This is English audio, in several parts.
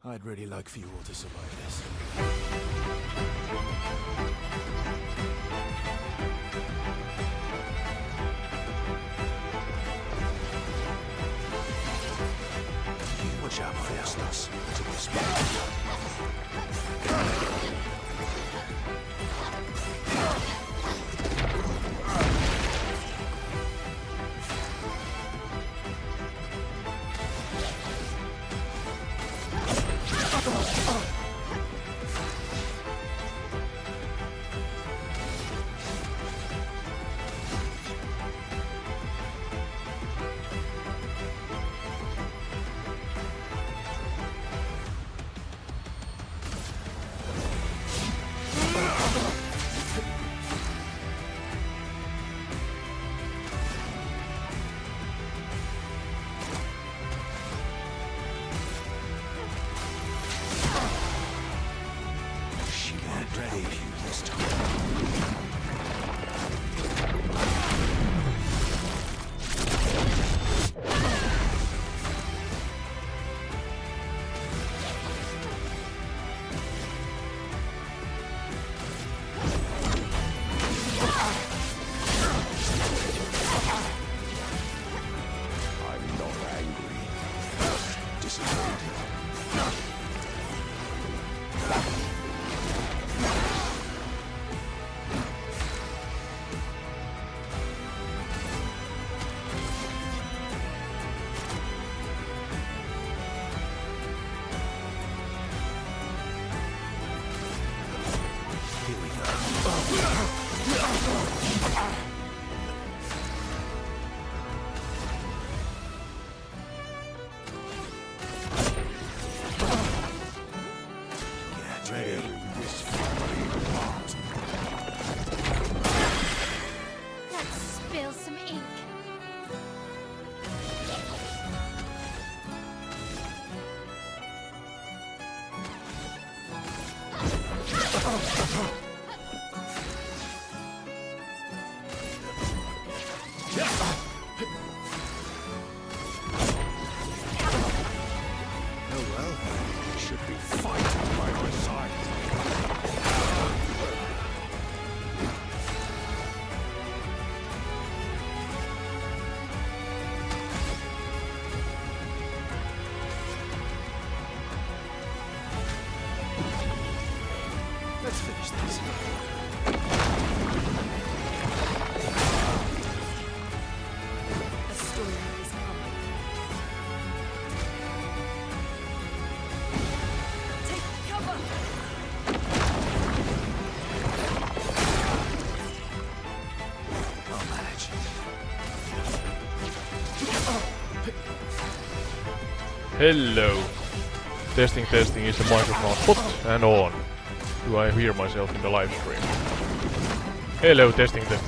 I'd really like for you all to survive this. Watch out for us, to whisper. Let's finish this. A storm is coming. Take cover! I'll manage. Hello. Testing, is the microphone hot and on? Do I hear myself in the live stream? Hello, testing. Finesse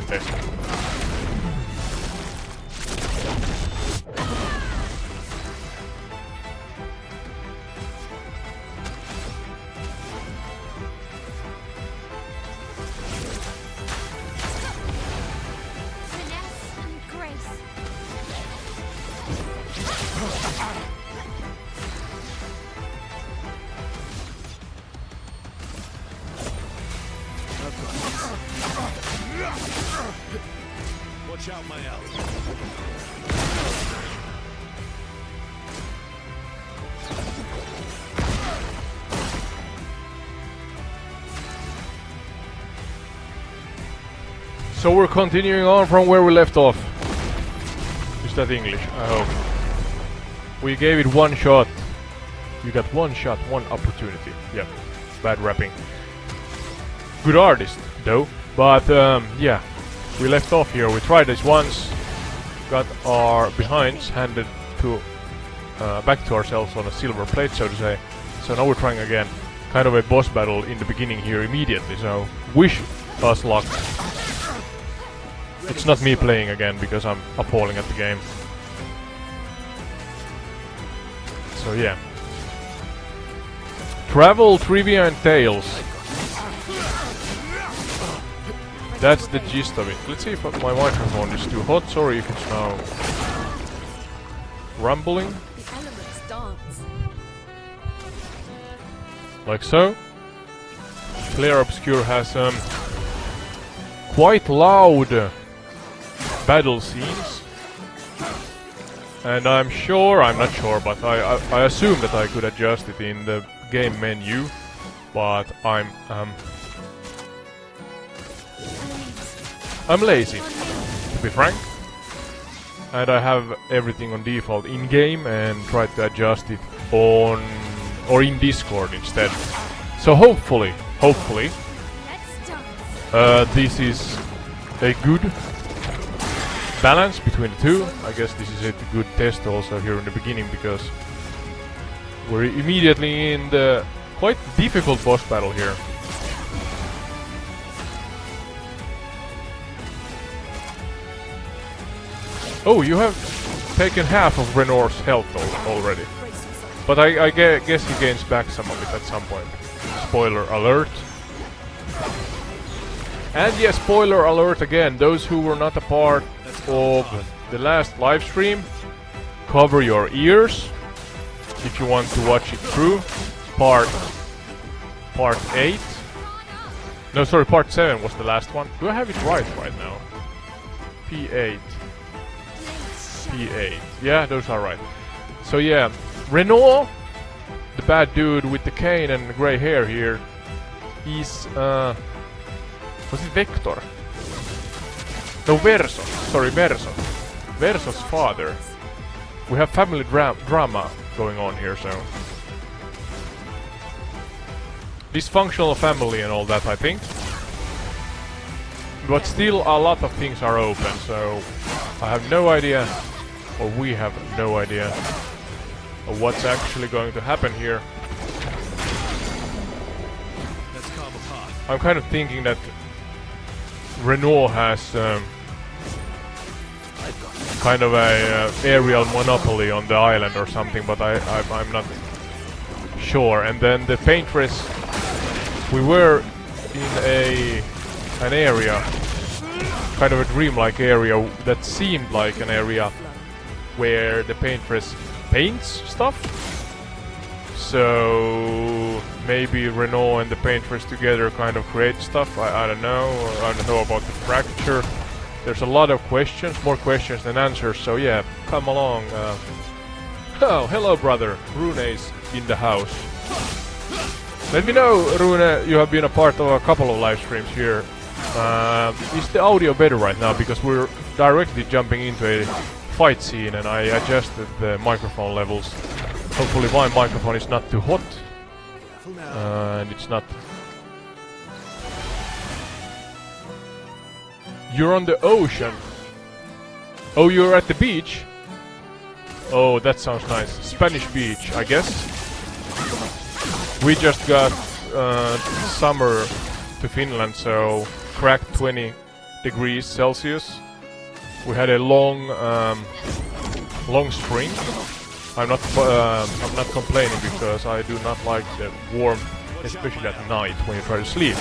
and grace. Watch out, my ally. So we're continuing on from where we left off. Is that English? I hope. We gave it one shot. You got one shot, one opportunity. Yep. Bad rapping. Good artist, though. But, yeah. We left off here. We tried this once. Got our behinds handed to back to ourselves on a silver plate, so to say. So now we're trying again. Kind of a boss battle in the beginning here immediately, so wish us luck. It's not me playing again because I'm appalling at the game. So yeah. Travel, trivia and tales. That's the gist of it. Let's see if my microphone is too hot. Sorry if it's now rumbling. The elements dance. like so. Clair Obscur has quite loud battle scenes, and I'm not sure, but I assume that I could adjust it in the game menu, but I'm lazy, to be frank, and I have everything on default in game and try to adjust it on or in Discord instead. So hopefully, this is a good balance between the two. I guess this is a good test also here in the beginning, because we're immediately in the quite difficult boss battle here. Oh, you have taken half of Renor's health already. But I guess he gains back some of it at some point. Spoiler alert. And yes, spoiler alert again. Those who were not a part of the last live stream, cover your ears if you want to watch it through. Part 8. No, sorry, part 7 was the last one. Do I have it right now? P8. P8. Yeah, those are right. So yeah, Renor, the bad dude with the cane and the grey hair here, he's was it Vector? No, Verso. Sorry, Verso. Verso's father. We have family drama going on here, so dysfunctional family and all that, I think. But still, a lot of things are open, so I have no idea, or we have no idea, of what's actually going to happen here. I'm kind of thinking that Renault has kind of a aerial monopoly on the island or something, but I'm not sure. And then the Paintress, we were in an area, kind of a dreamlike area that seemed like an area where the Paintress paints stuff. So maybe Renault and the Paintress together kind of create stuff. I don't know. I don't know about the fracture. There's a lot of questions, more questions than answers. So yeah, come along. Oh, hello, brother. Rune is in the house. Let me know, Rune. You have been a part of a couple of live streams here. Is the audio better right now? Because we're directly jumping into a fight scene, and I adjusted the microphone levels. Hopefully my microphone is not too hot, and it's not... You're on the ocean. Oh, you're at the beach? Oh, that sounds nice. Spanish beach, I guess. We just got summer to Finland, so cracked 20 degrees Celsius. We had a long spring. I'm not complaining, because I do not like the warmth, especially at night when you try to sleep.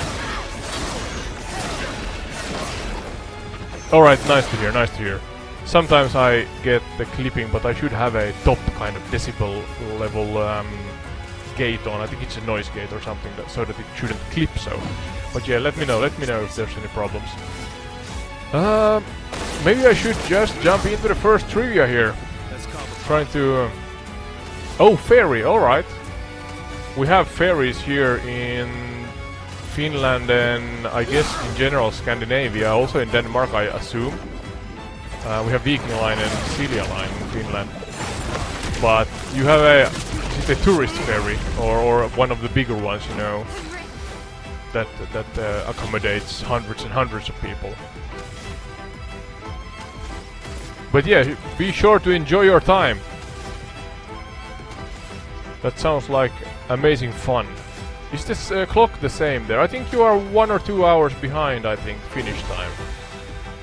Alright, nice to hear, nice to hear. Sometimes I get the clipping, but I should have a top kind of decibel level gate on. I think it's a noise gate or something, so that it shouldn't clip so. But yeah, let me know if there's any problems. Maybe I should just jump into the first trivia here. Trying to... Oh, ferry, alright. We have ferries here in Finland and I guess in general Scandinavia, also in Denmark I assume. We have Viking Line and Silja Line in Finland. But you have a tourist ferry, or one of the bigger ones, you know, that accommodates hundreds and hundreds of people. But yeah, be sure to enjoy your time. That sounds like amazing fun. Is this clock the same there? I think you are 1 or 2 hours behind, I think, finish time.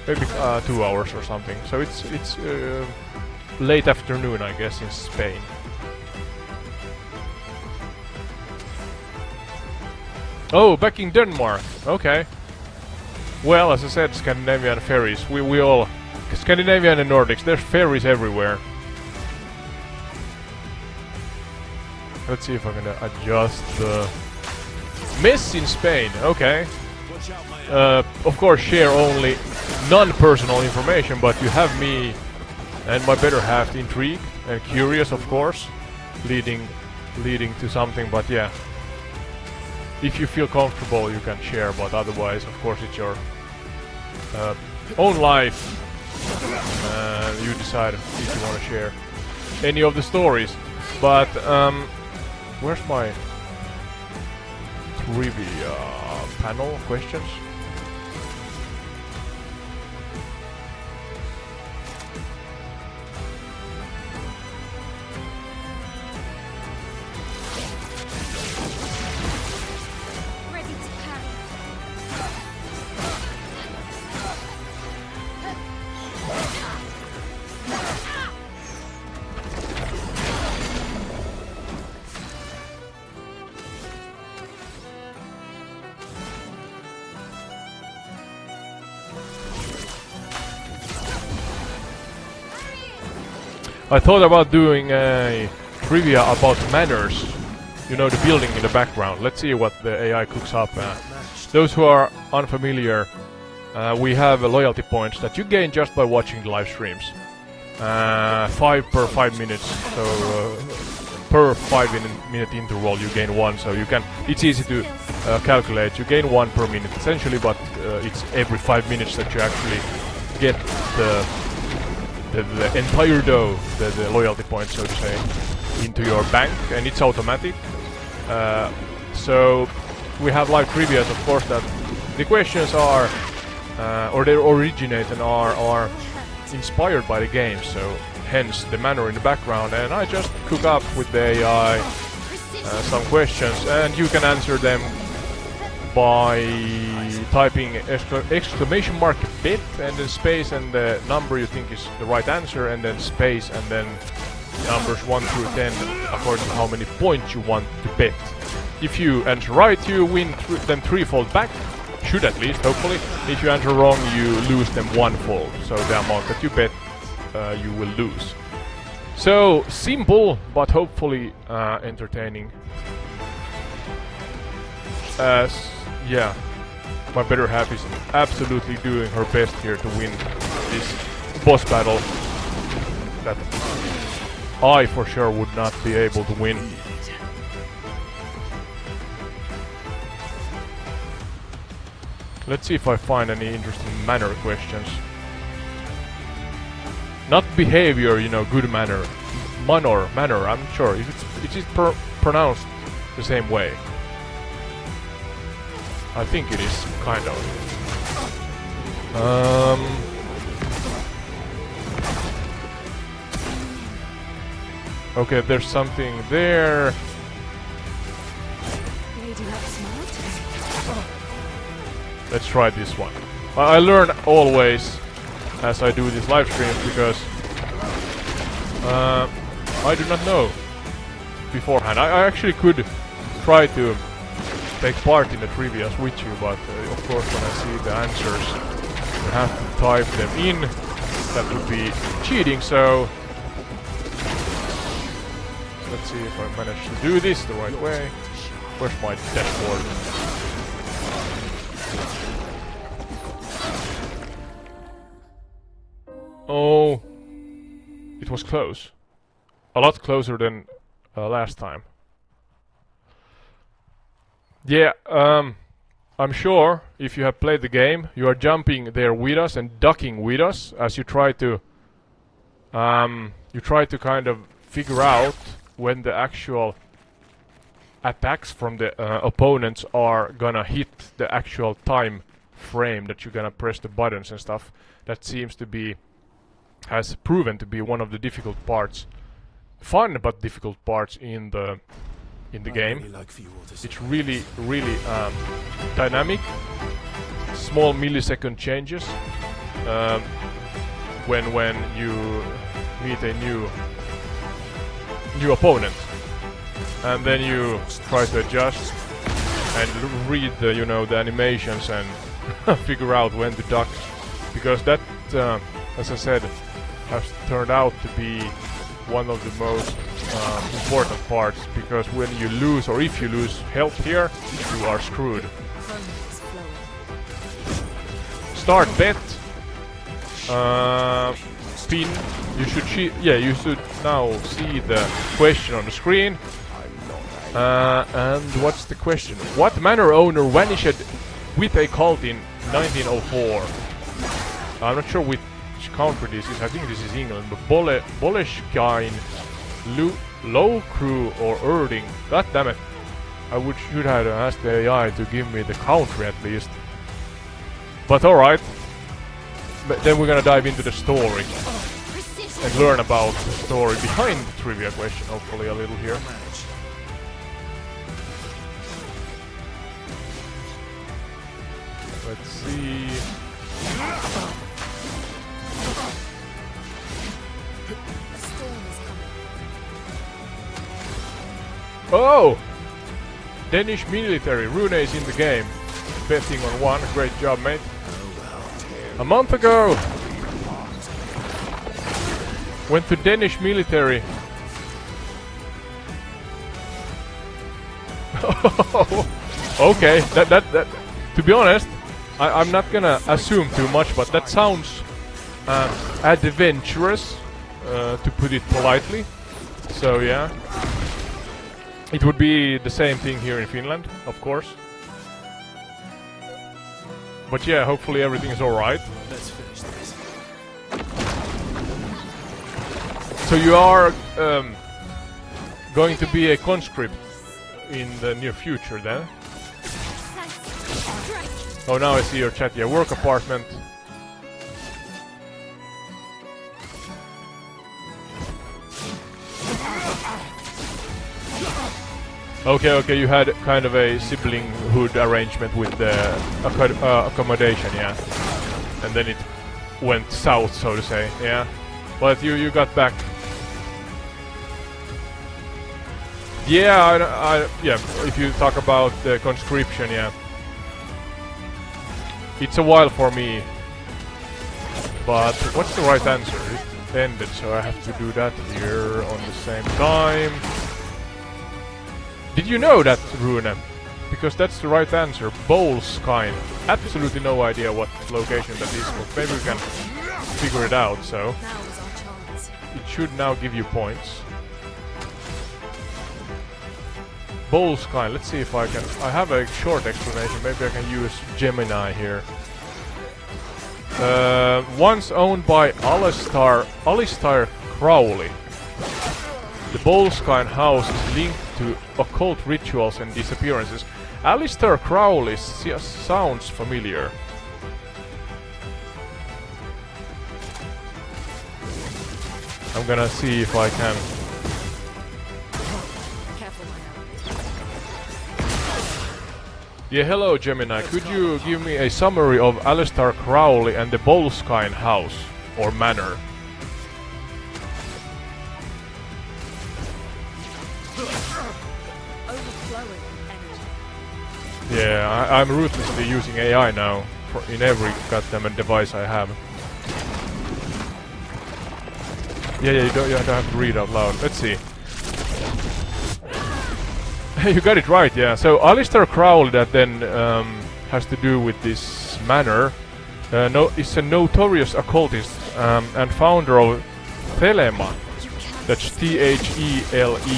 Maybe 2 hours or something. So it's late afternoon, I guess, in Spain. Oh, back in Denmark. Okay. Well, as I said, Scandinavian ferries. We all... Scandinavia and the Nordics, there's ferries everywhere. Let's see if I'm gonna adjust the Mess in Spain, okay. Of course, share only non-personal information, but you have me and my better half intrigued and curious, of course, leading to something. But yeah, if you feel comfortable, you can share. But otherwise, of course, it's your own life. You decide if you want to share any of the stories. But where's my trivia panel questions? Ready to parry. I thought about doing a trivia about manners. You know, the building in the background. Let's see what the AI cooks up. Those who are unfamiliar, we have loyalty points that you gain just by watching the live streams. 5 per 5 minutes. So per 5-minute interval you gain 1. So you can. It's easy to calculate. You gain 1 per minute essentially, but it's every 5 minutes that you actually get the entire dough, the loyalty points, so to say, into your bank, and it's automatic. So we have live trivias, of course, that the questions are, or they originate and are inspired by the game, so hence the manner in the background, and I just cook up with the AI some questions, and you can answer them by typing exclamation mark bet and then space and the number you think is the right answer, and then space and then numbers 1 through 10 according to how many points you want to bet. If you answer right, you win them threefold back, should at least, hopefully. If you answer wrong, you lose them one-fold, so the amount that you bet you will lose. So simple but hopefully entertaining. Yeah, my better half is absolutely doing her best here to win this boss battle that I for sure would not be able to win. Let's see if I find any interesting manner questions. Not behavior, you know, good manner. Manner, I'm not sure. If it's pronounced the same way. I think it is, kind of. Okay, there's something there. Lady up smart. Let's try this one. I learn always as I do these live streams because I do not know beforehand. I actually could try to take part in the trivias with you, but of course when I see the answers I have to type them in. That would be cheating, so let's see if I manage to do this the right way. Where's my dashboard? Oh, it was close. A lot closer than last time. Yeah, I'm sure if you have played the game, you are jumping there with us and ducking with us as you try to kind of figure out when the actual attacks from the opponents are gonna hit the actual time frame that you're gonna press the buttons and stuff. That seems to be, has proven to be one of the difficult parts, fun but difficult parts in the game. It's really dynamic, small millisecond changes when you meet a new opponent, and then you try to adjust and read the the animations and figure out when to duck, because that as I said has turned out to be one of the most important parts, because when you lose, or if you lose health here, you are screwed. Start bet. Pin. You should now see the question on the screen. And what's the question? What manor owner vanished with a cult in 1904? I'm not sure which country this is. I think this is England. But Boleskine, Low Crew, or Erding. God damn it! I should have asked the AI to give me the country at least. But all right. But then we're gonna dive into the story and learn about the story behind the trivia question. Hopefully, a little here. Let's see. Oh! Danish military. Rune is in the game. Betting on one. Great job, mate. A month ago! Went to Danish military. Okay, that. To be honest, I'm not gonna assume too much, but that sounds adventurous, to put it politely. So yeah, it would be the same thing here in Finland, of course. But yeah, hopefully everything is alright. Let's finish this. So you are going to be a conscript in the near future then? Oh, now I see your chat. Yeah, work apartment. Okay, you had kind of a siblinghood arrangement with the accommodation, yeah. And then it went south, so to say, yeah. But you got back. Yeah, yeah, if you talk about the conscription, yeah. It's a while for me. But what's the right answer? It ended, so I have to do that here on the same time. Did you know that, Rune? Because that's the right answer. Boleskine. Absolutely no idea what location that is, but maybe we can figure it out, so. It should now give you points. Boleskine. Let's see if I can. I have a short explanation. Maybe I can use Gemini here. Once owned by Alistair Crowley. The Boleskine house is linked to occult rituals and disappearances. Alistair Crowley sounds familiar. I'm gonna see if I can. Yeah, hello Gemini. Could you give me a summary of Alistair Crowley and the Boleskine house or manor? Yeah, I'm ruthlessly using AI now in every goddamn device I have. Yeah, you don't have to read out loud. Let's see. You got it right, yeah. So Alistair Crowley, that then has to do with this manor, is a notorious occultist and founder of Thelema. That's Thelema.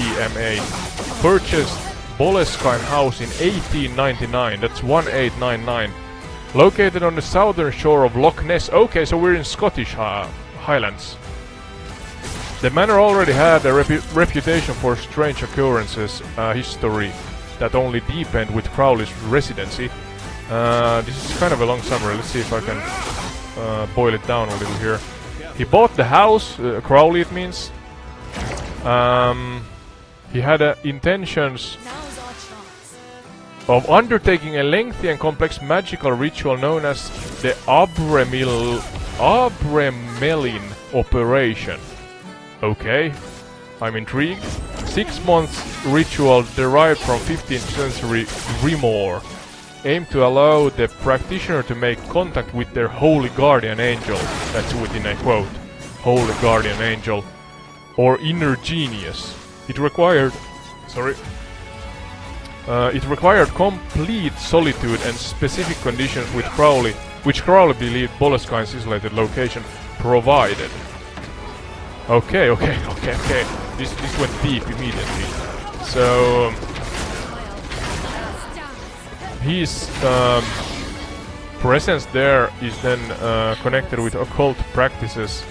Purchased Boleskine House in 1899. That's 1899. Located on the southern shore of Loch Ness. Okay, so we're in Scottish Highlands. The manor already had a reputation for strange occurrences, history that only deepened with Crowley's residency. This is kind of a long summary. Let's see if I can boil it down a little here. He bought the house, Crowley it means. He had intentions of undertaking a lengthy and complex magical ritual known as the Abremelin Operation. Okay, I'm intrigued. 6 months ritual derived from 15th century Grimoire, aimed to allow the practitioner to make contact with their holy guardian angel. That's within a quote. Holy guardian angel. Or inner genius. It required... Sorry. It required complete solitude and specific conditions which Crowley believed Boleskind's isolated location provided. Okay. This went deep immediately. So... his presence there is then connected with occult practices,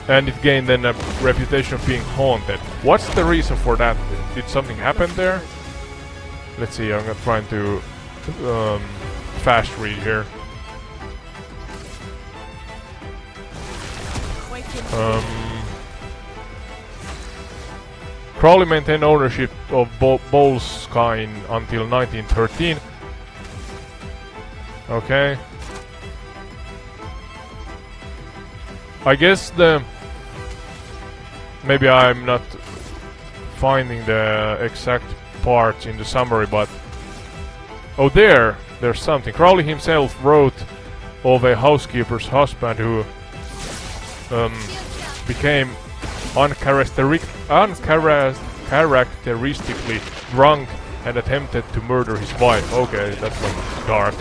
and it gained then a reputation of being haunted. What's the reason for that? Did something happen there? Let's see, I'm gonna try to fast read here. Crowley maintained ownership of Boleskine until 1913. Okay. I guess maybe I'm not finding the exact parts in the summary, but... Oh, there's something. Crowley himself wrote of a housekeeper's husband who became uncharacteristically drunk and attempted to murder his wife. Okay, that was dark.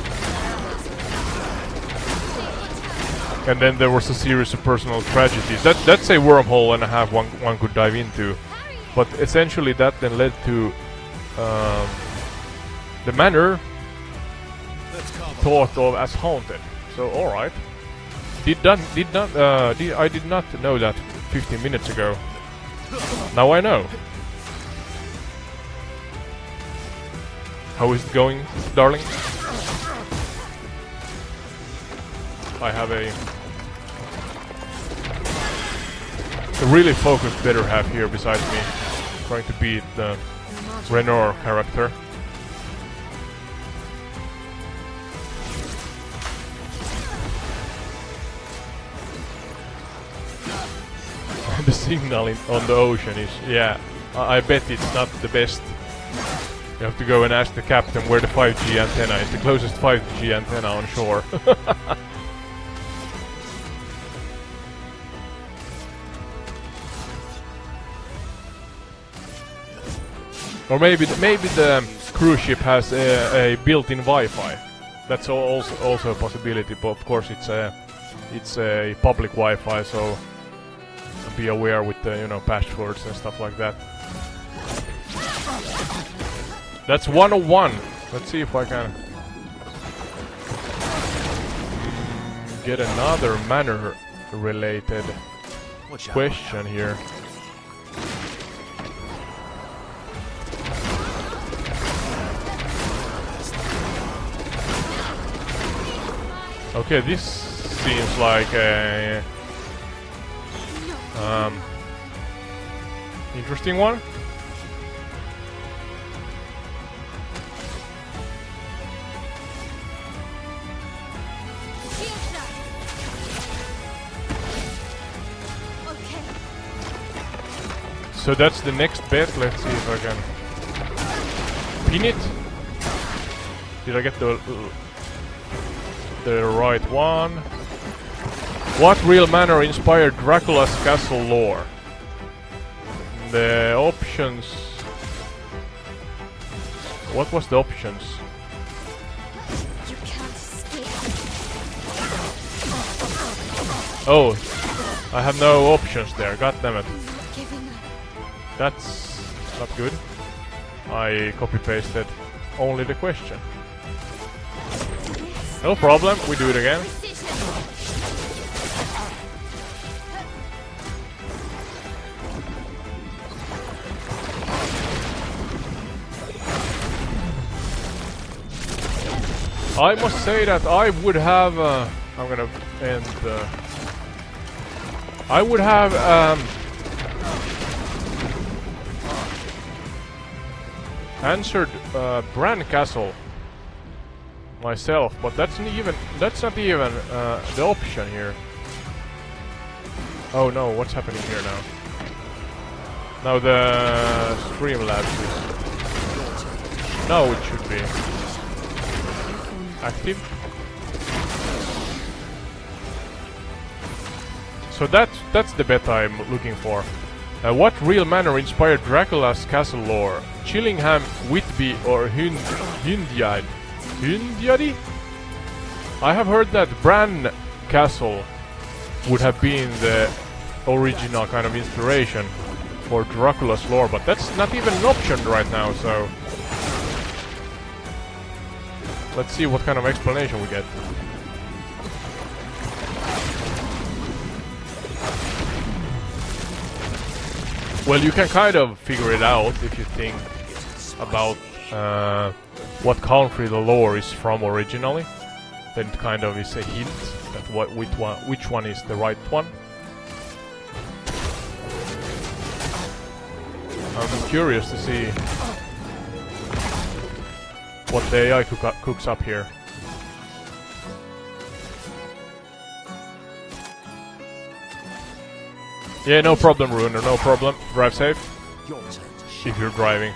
And then there was a series of personal tragedies. That's a wormhole and a half one could dive into. But essentially that then led to the manor thought of as haunted. So alright. I did not know that 15 minutes ago. Now I know. How is it going, darling? I have a really focused better half here besides me, trying to beat the Renor character. The signal on the ocean is, yeah, I bet it's not the best. You have to go and ask the captain where the 5G antenna is, the closest 5G antenna on shore. Or maybe the cruise ship has a built-in Wi-Fi. That's also a possibility, but of course it's a public Wi-Fi, so be aware with the passwords and stuff like that. That's 101. Let's see if I can get another manor-related question here. Okay, this seems like a interesting one. So that's the next bet. Let's see if I can pin it. Did I get the right one? What real manor inspired Dracula's castle lore? The options... What was the options? You can't escape. Oh, I have no options there. God damn it. I'm not giving up. That's not good. I copy-pasted only the question. No problem, we do it again. I must say that I would have... I'm gonna end... I would have... answered Bran Castle myself, but that's not even the option here. Oh no, what's happening here now? Now the Streamlabs is... No, it should be active. So that's the bet I'm looking for. What real manor inspired Dracula's castle lore? Chillingham, Whitby, or Hyndjad? Hyndjadi? I have heard that Bran Castle would have been the original kind of inspiration for Dracula's lore, but that's not even an option right now, so... Let's see what kind of explanation we get. Well, you can kind of figure it out if you think about what country the lore is from originally. Then it kind of is a hint that which one is the right one. I'm curious to see what the AI cooks up here. Yeah, no problem, Runer, no problem. Drive safe. If you're driving.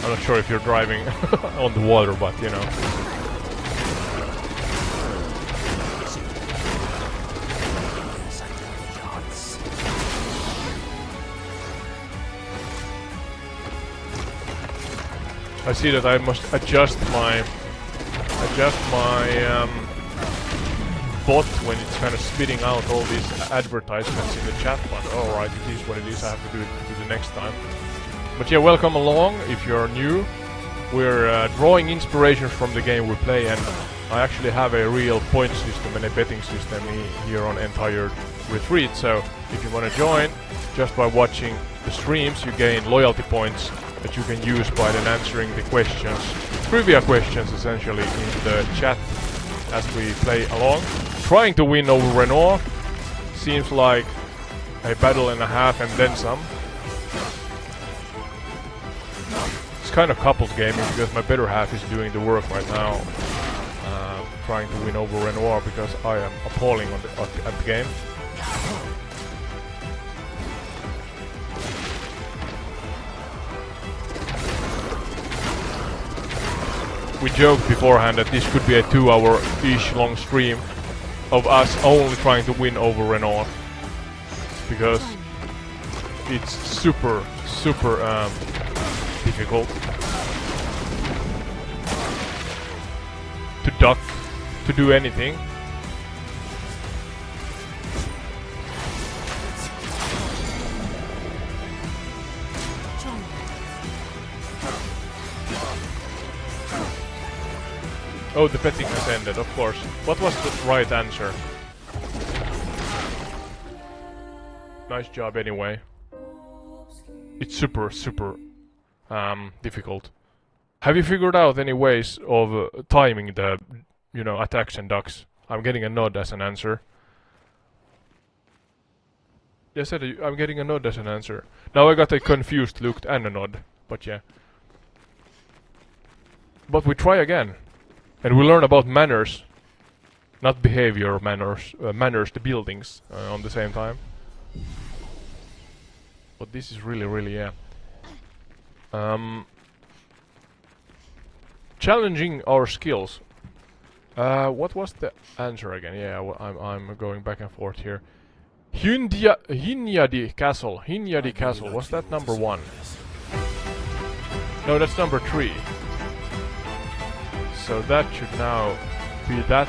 I'm not sure if you're driving on the water, but you know. I see that I must adjust my bot when it's kind of spitting out all these advertisements in the chat, but alright, it is what it is, I have to do it to the next time. But yeah, welcome along if you're new. We're drawing inspirations from the game we play, and I actually have a real point system and a betting system here on Entire Retreat, so if you want to join, just by watching the streams you gain loyalty points that you can use by then answering the questions, trivia questions essentially, in the chat as we play along. Trying to win over Renault seems like a battle and a half and then some. It's kind of couples gaming because my better half is doing the work right now, trying to win over Renault because I am appalling at the game. We joked beforehand that this could be a 2-hour-ish long stream of us only trying to win over Renault, because it's super difficult to duck, to do anything. Oh, the betting has ended, of course. What was the right answer? Nice job anyway. It's super difficult. Have you figured out any ways of timing the, attacks and ducks? I'm getting a nod as an answer. Yes, I'm getting a nod as an answer. Now I got a confused look and a nod, but yeah. But we try again. And we learn about manners, not behavior manners, manners the buildings on the same time. But this is really, yeah. Challenging our skills. What was the answer again? Yeah, well, I'm going back and forth here. Hyndjadi Castle. Hyndjadi Castle. Was that number 1? No, that's number 3. So that should now be that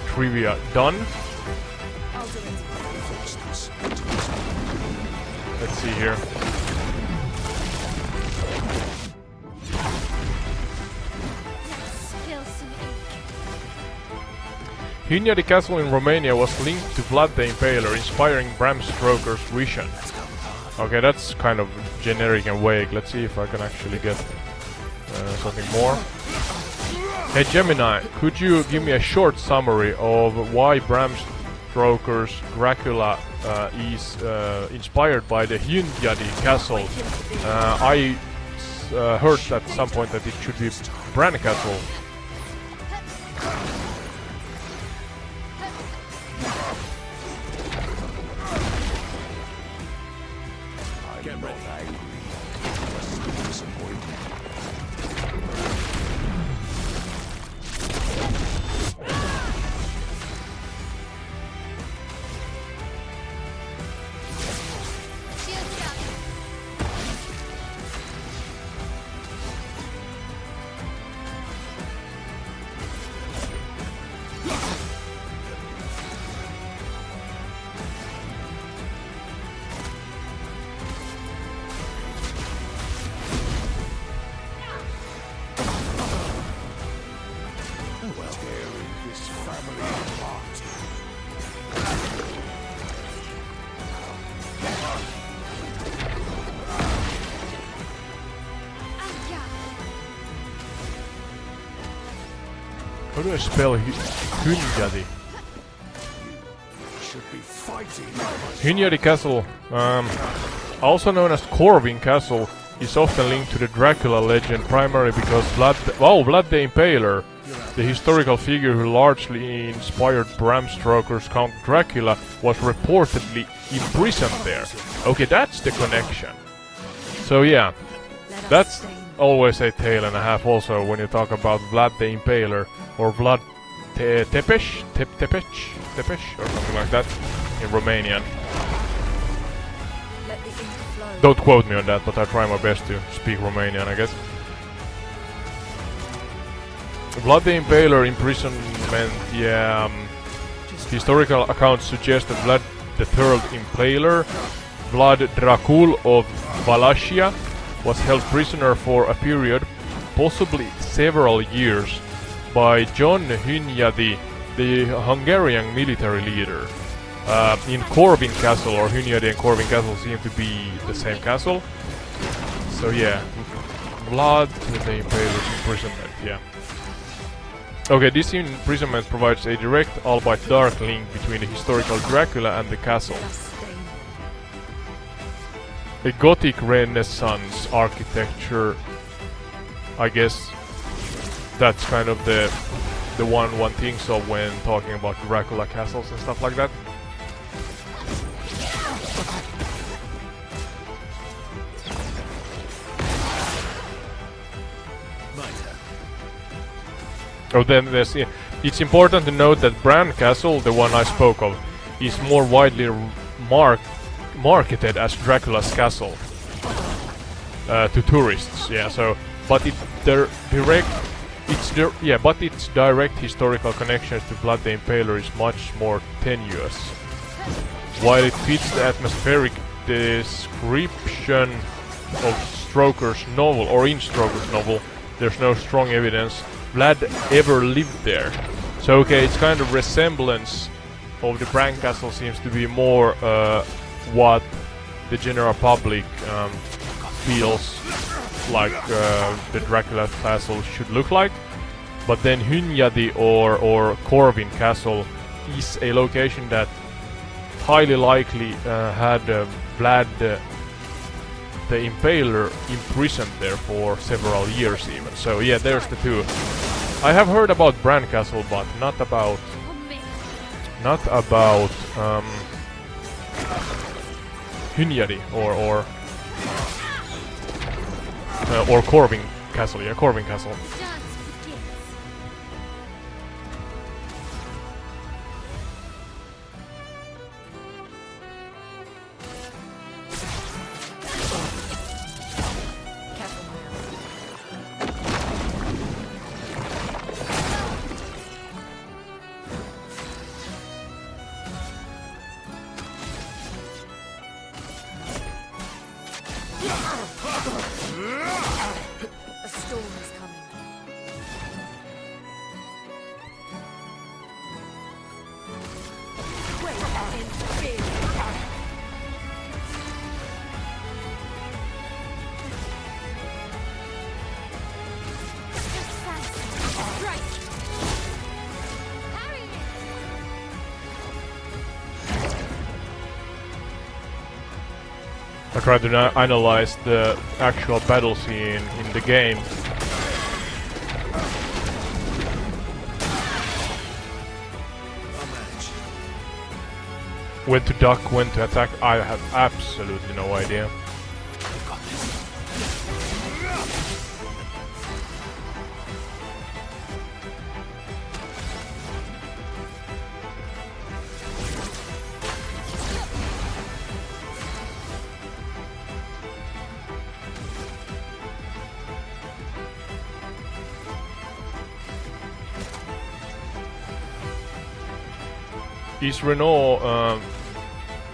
trivia done. Let's see here. Hyndjadi Castle in Romania was linked to Vlad the Impaler, inspiring Bram Stoker's vision. Okay, that's kind of generic and vague. Let's see if I can actually get something more. Hey Gemini, could you give me a short summary of why Bram Stoker's Dracula is inspired by the Hyndjadi Castle? I heard at some point that it should be Bran Castle. tearing this family apart. How do I spell Hynyadi? Should be fighting. Hynyadi Castle, also known as Corvin Castle, is often linked to the Dracula legend primarily because Vlad the Impaler, the historical figure who largely inspired Bram Stoker's Count Dracula, was reportedly imprisoned there. Okay, that's the connection. So yeah, that's always a tale and a half also when you talk about Vlad the Impaler or Vlad Tepes, or something like that in Romanian. Don't quote me on that, but I try my best to speak Romanian, I guess. Vlad the Impaler imprisonment, yeah. Historical accounts suggest that Vlad III Impaler, Vlad Dracul of Wallachia, was held prisoner for a period, possibly several years, by John Hynyadi, the Hungarian military leader. In Corvin Castle, or Hynyadi and Corvin Castle seem to be the same castle. So yeah, Vlad the Impaler's imprisonment, yeah. Okay, this imprisonment provides a direct, albeit dark, link between the historical Dracula and the castle. A Gothic Renaissance architecture, I guess that's kind of the one thinks of when talking about Dracula castles and stuff like that. Oh, then there's... It's important to note that Bran Castle, the one I spoke of, is more widely marketed as Dracula's castle to tourists. Yeah, so... But its direct historical connections to Vlad the Impaler is much more tenuous. While it fits the atmospheric description of Stoker's novel, or in Stoker's novel, there's no strong evidence Vlad ever lived there. So okay, it's kind of resemblance of the Bran Castle seems to be more what the general public feels like the Dracula castle should look like. But then Hynyadi or Corvin Castle is a location that highly likely had Vlad the Impaler imprisoned there for several years even. So yeah, there's the two. I have heard about Bran Castle, but not about Hynyadi or Corvin Castle. Yeah, Corvin Castle. A storm is coming. Wait in fear. Just fast. Right. Parry it. I tried to analyze the actual battle scene in the game. When to duck, when to attack, I have absolutely no idea. Is Renault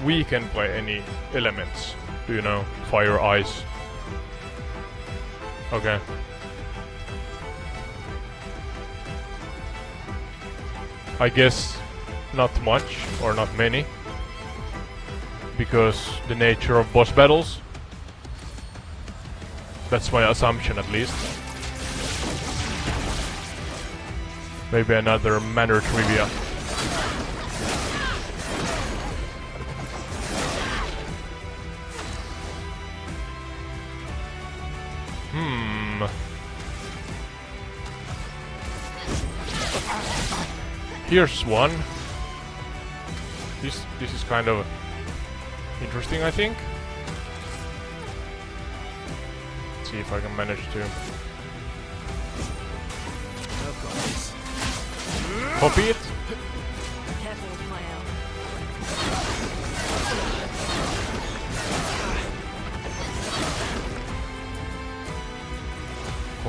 weakened by any elements? Do you know? Fire, ice? Okay. I guess not much or not many, because the nature of boss battles. That's my assumption, at least. Maybe another manor trivia. Here's one. This is kind of interesting, I think. Let's see if I can manage to copy it. Careful with my elm.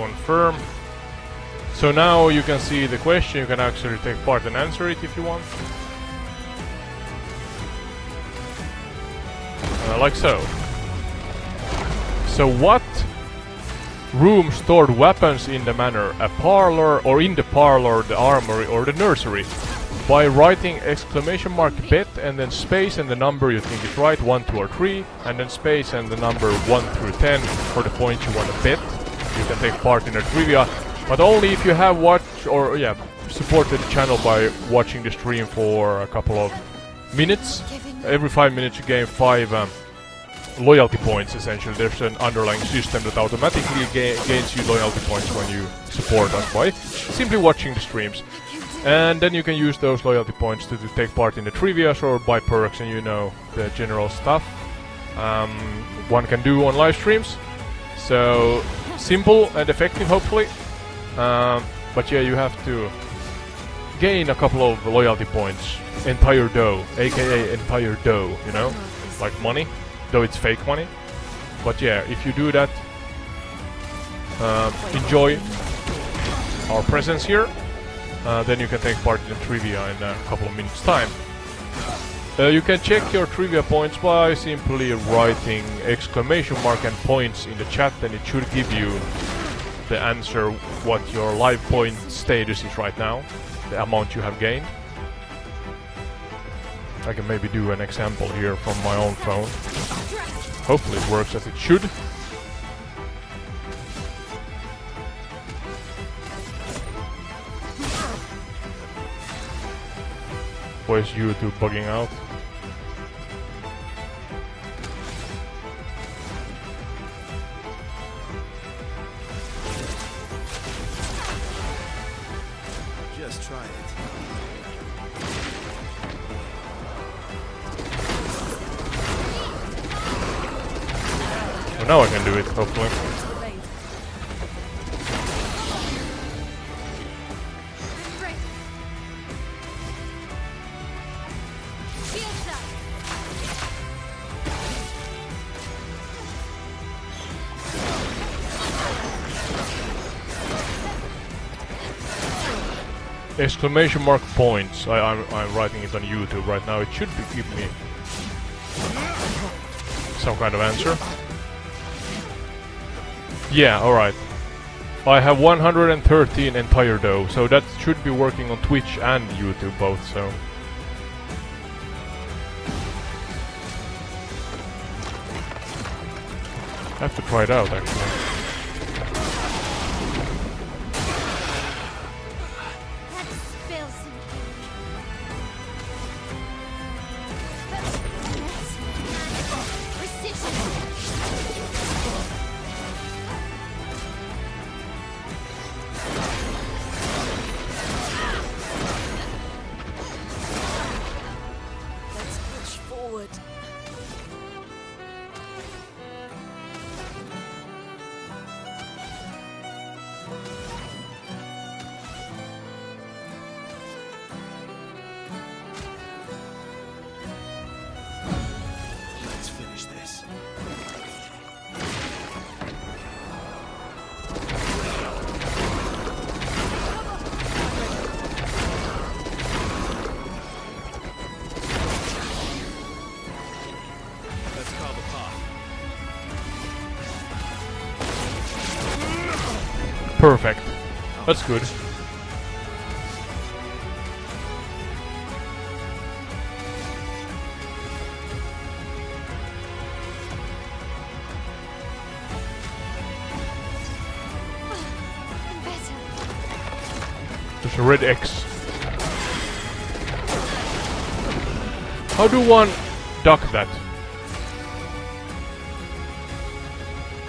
Confirm. So now you can see the question, you can actually take part and answer it if you want. Like so. So what room stored weapons in the manor? A parlor, or in the parlor, the armory, or the nursery? By writing exclamation mark bet and then space and the number you think is right, 1, 2 or 3, and then space and the number 1 through 10 for the points you want to bet. You can take part in a trivia, but only if you have watched or supported the channel by watching the stream for a couple of minutes. Every 5 minutes you gain 5 loyalty points, essentially. There's an underlying system that automatically gains you loyalty points when you support us by simply watching the streams. And then you can use those loyalty points to take part in the trivias or buy perks, and you know the general stuff one can do on live streams. So simple and effective, hopefully. But yeah, you have to gain a couple of loyalty points. Entire dough, aka entire dough, you know? Like money, though it's fake money. But yeah, if you do that, enjoy our presence here. Then you can take part in trivia in a couple of minutes time. You can check your trivia points by simply writing exclamation mark and points in the chat, and it should give you the answer what your live point status is right now, the amount you have gained. I can maybe do an example here from my own phone. Hopefully it works as it should. Or is YouTube bugging out? Just try it. Well, now I can do it, hopefully. Exclamation mark points. I'm writing it on YouTube right now. It should give me some kind of answer. Yeah, alright. I have 113 entire dough, so that should be working on Twitch and YouTube both, so... I have to try it out, actually. Perfect. That's good. There's a red X. How do one duck that?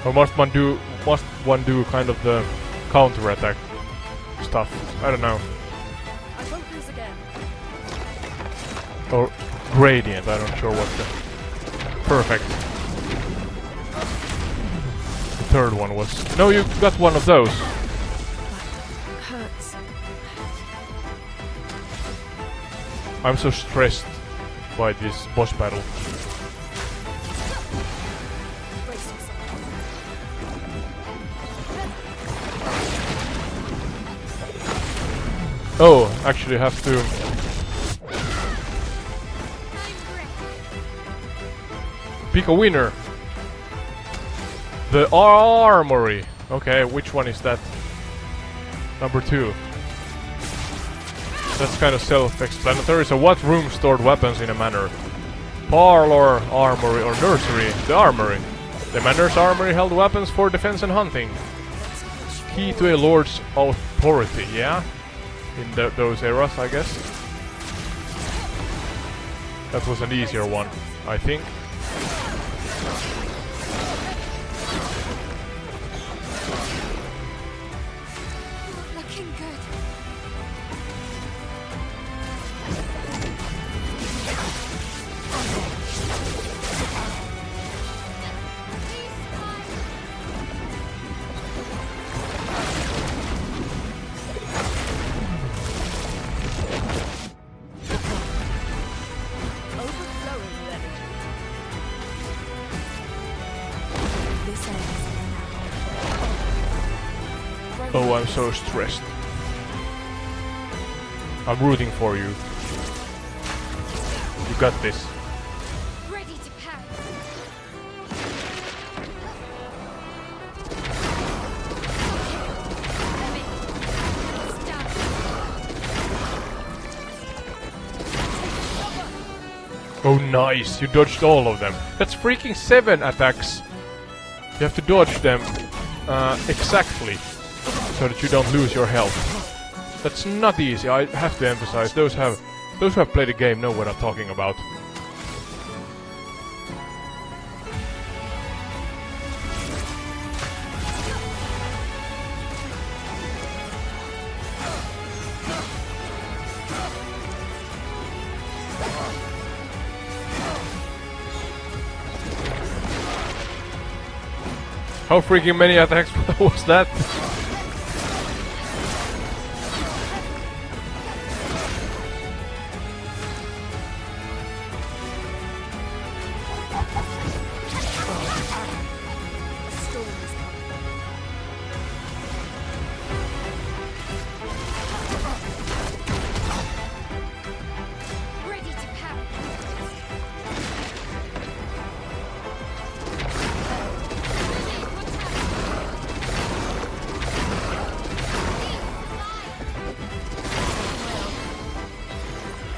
Or must one do kind of the counter-attack stuff? I don't know. I won't lose again. Or gradient, I'm not sure what the... Perfect. The third one was... No, you got one of those. Hurts. I'm so stressed by this boss battle. Brace yourself. Oh, actually have to... Pick a winner. The armory. Okay, which one is that? Number 2. That's kind of self-explanatory. So what room stored weapons in a manor? Parlor, armory, or nursery? The armory. The manor's armory held weapons for defense and hunting. Key to a lord's authority, yeah? In those eras, I guess. That was an easier one, I think. Looking good. Overflowing with energy. This ends now. Oh, I'm so stressed. I'm rooting for you. You got this. Ready to parry. Oh, nice! You dodged all of them. That's freaking 7 attacks. You have to dodge them exactly, so that you don't lose your health. That's not easy. I have to emphasize. Those who have played the game know what I'm talking about. How freaking many attacks was that? Storm is coming. Ready to parry.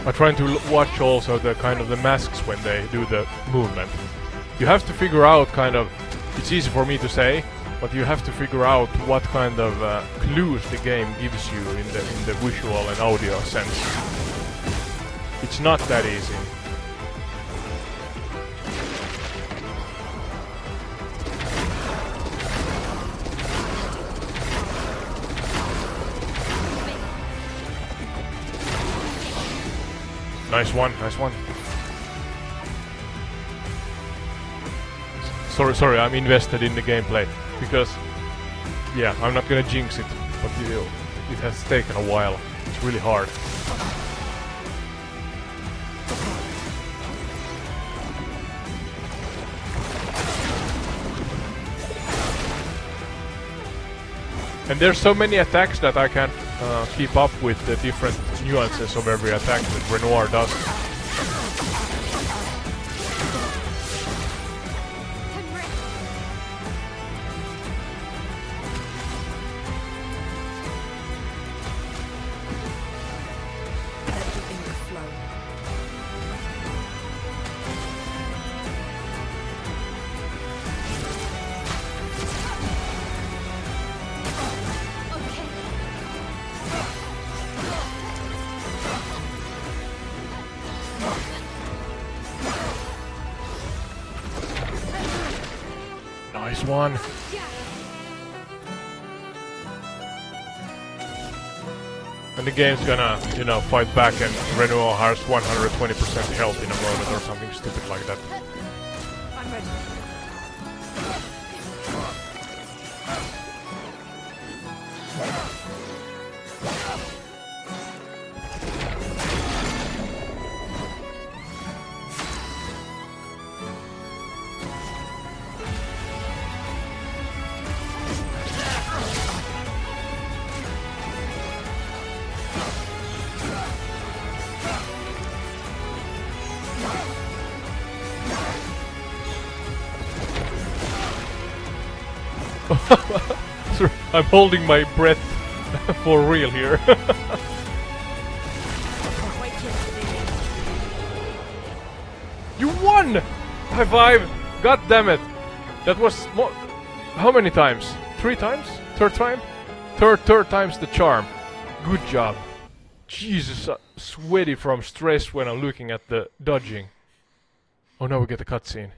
I'm trying to watch also the kind of the masks when they do the movement. You have to figure out kind of, it's easy for me to say, but you have to figure out what kind of clues the game gives you in the visual and audio sense. It's not that easy. Nice one, nice one. Sorry, I'm invested in the gameplay because, yeah, I'm not gonna jinx it, but it has taken a while. It's really hard. And there's so many attacks that I can't keep up with the different nuances of every attack that Renoir does. this one. And the game's gonna, you know, fight back and Renewal has 120% health in a moment or something stupid like that. I'm ready. Sorry, I'm holding my breath for real here. You won! High five! God damn it! That was how many times? 3 times? Third time? Third time's the charm. Good job. Jesus, sweaty from stress when I'm looking at the dodging. Oh, now we get the cutscene.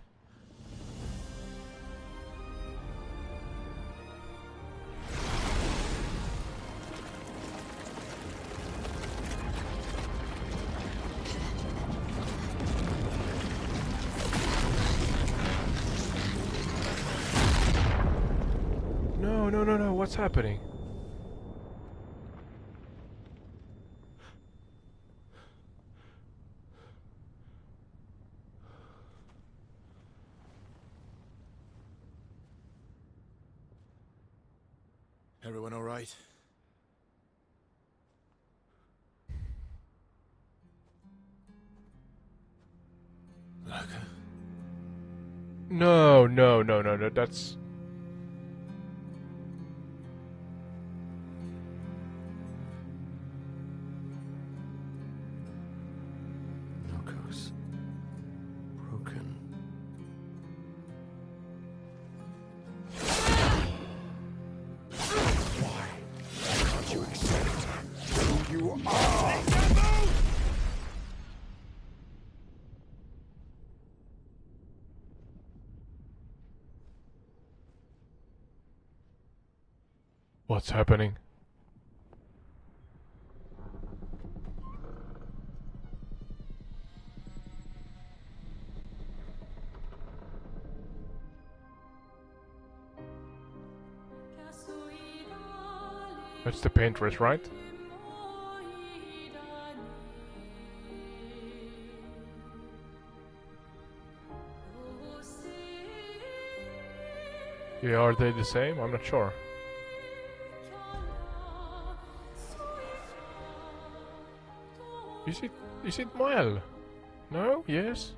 No, what's happening? Everyone all right? Laka? No, that's... Loco's broken. Why can't you accept who you are? What's happening? That's the paintress, right? Yeah, are they the same? I'm not sure. Is it Mael? No? Yes?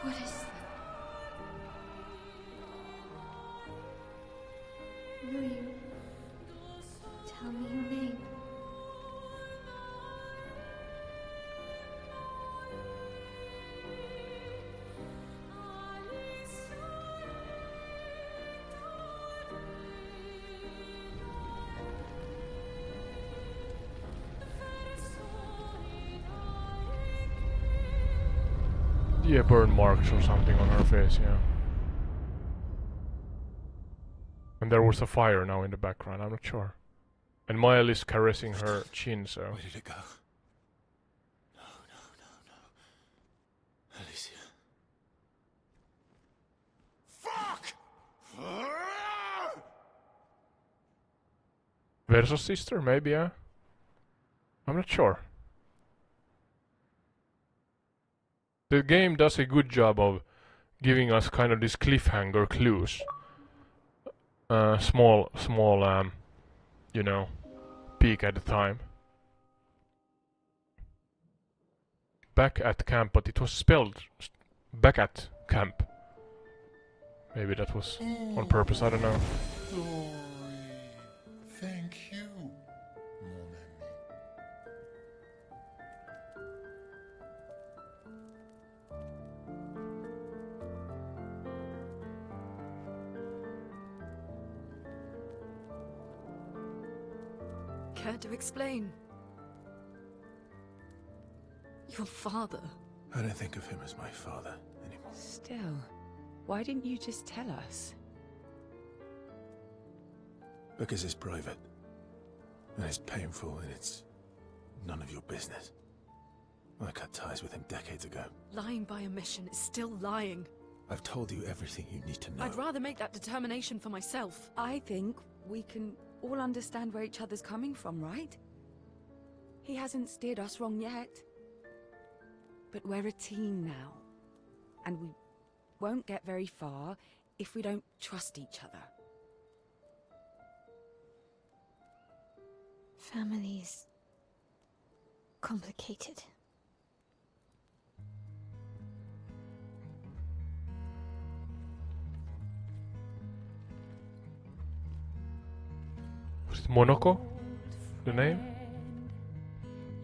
What is that? Will you tell me your name? Yeah, burn marks or something on her face, yeah. And there was a fire now in the background, I'm not sure. And Mael is caressing her chin, so... Where did it go? No. Alicia. Fuck! Versus sister, maybe, yeah? I'm not sure. The game does a good job of giving us kind of these cliffhanger clues. Small, you know, peek at the time. Back at camp, but it was spelled back at camp. Maybe that was on purpose, I don't know. Glory. Thank you, mon ami. Care to explain? Your father. I don't think of him as my father anymore. Still, why didn't you just tell us? Because it's private. And it's painful and it's none of your business. I cut ties with him decades ago. Lying by omission is still lying. I've told you everything you need to know. I'd rather make that determination for myself. I think we can all understand where each other's coming from, right? He hasn't steered us wrong yet. But we're a team now. And we won't get very far if we don't trust each other. Family's complicated. Was it Monaco? The name?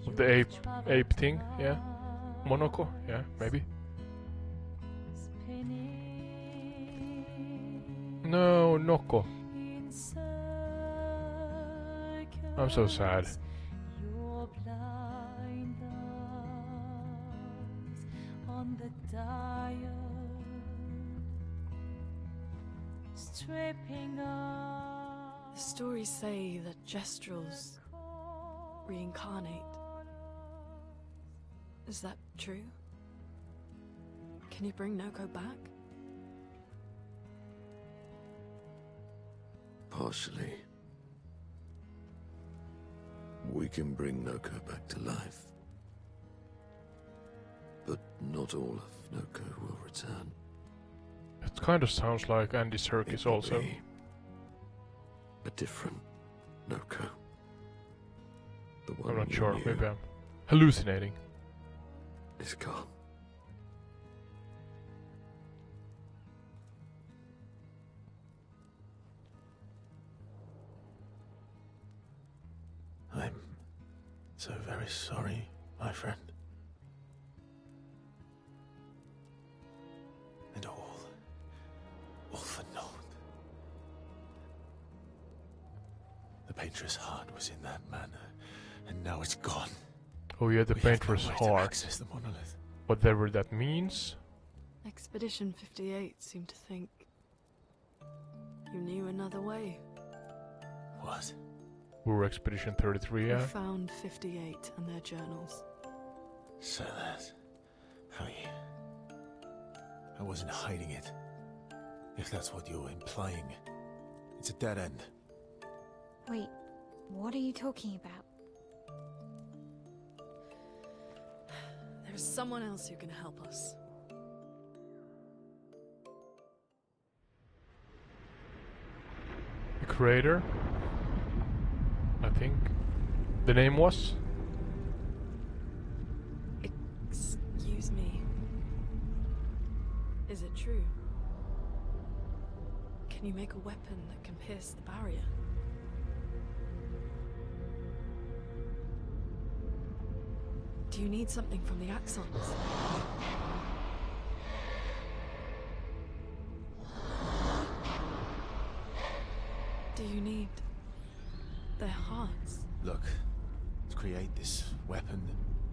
Of the ape thing? Yeah? Monaco? Yeah, maybe. No, Noko. I'm so sad. The stories say that Gestrels reincarnate. Is that true? Can you bring Noko back? Partially. We can bring Noko back to life. But not all of Noko will return. It kind of sounds like Andy Serkis It will also. be a different Noko. The one I'm not you sure, knew maybe I'm hallucinating. is gone. I'm so very sorry, my friend. And all for naught. The painter's heart was in that manor, and now it's gone. Oh yeah, the We have painter's no way to heart. access the monolith. Whatever that means. Expedition 58 seemed to think you knew another way. What? We were Expedition 33, We yeah? found 58 and their journals. So that's how I wasn't hiding it. If that's what you're implying. It's a dead end. Wait, what are you talking about? There's someone else who can help us. The creator? I think. The name was? Excuse me. Is it true? Can you make a weapon that can pierce the barrier? Do you need something from the Axons? Do you need their hearts? Look, to create this weapon,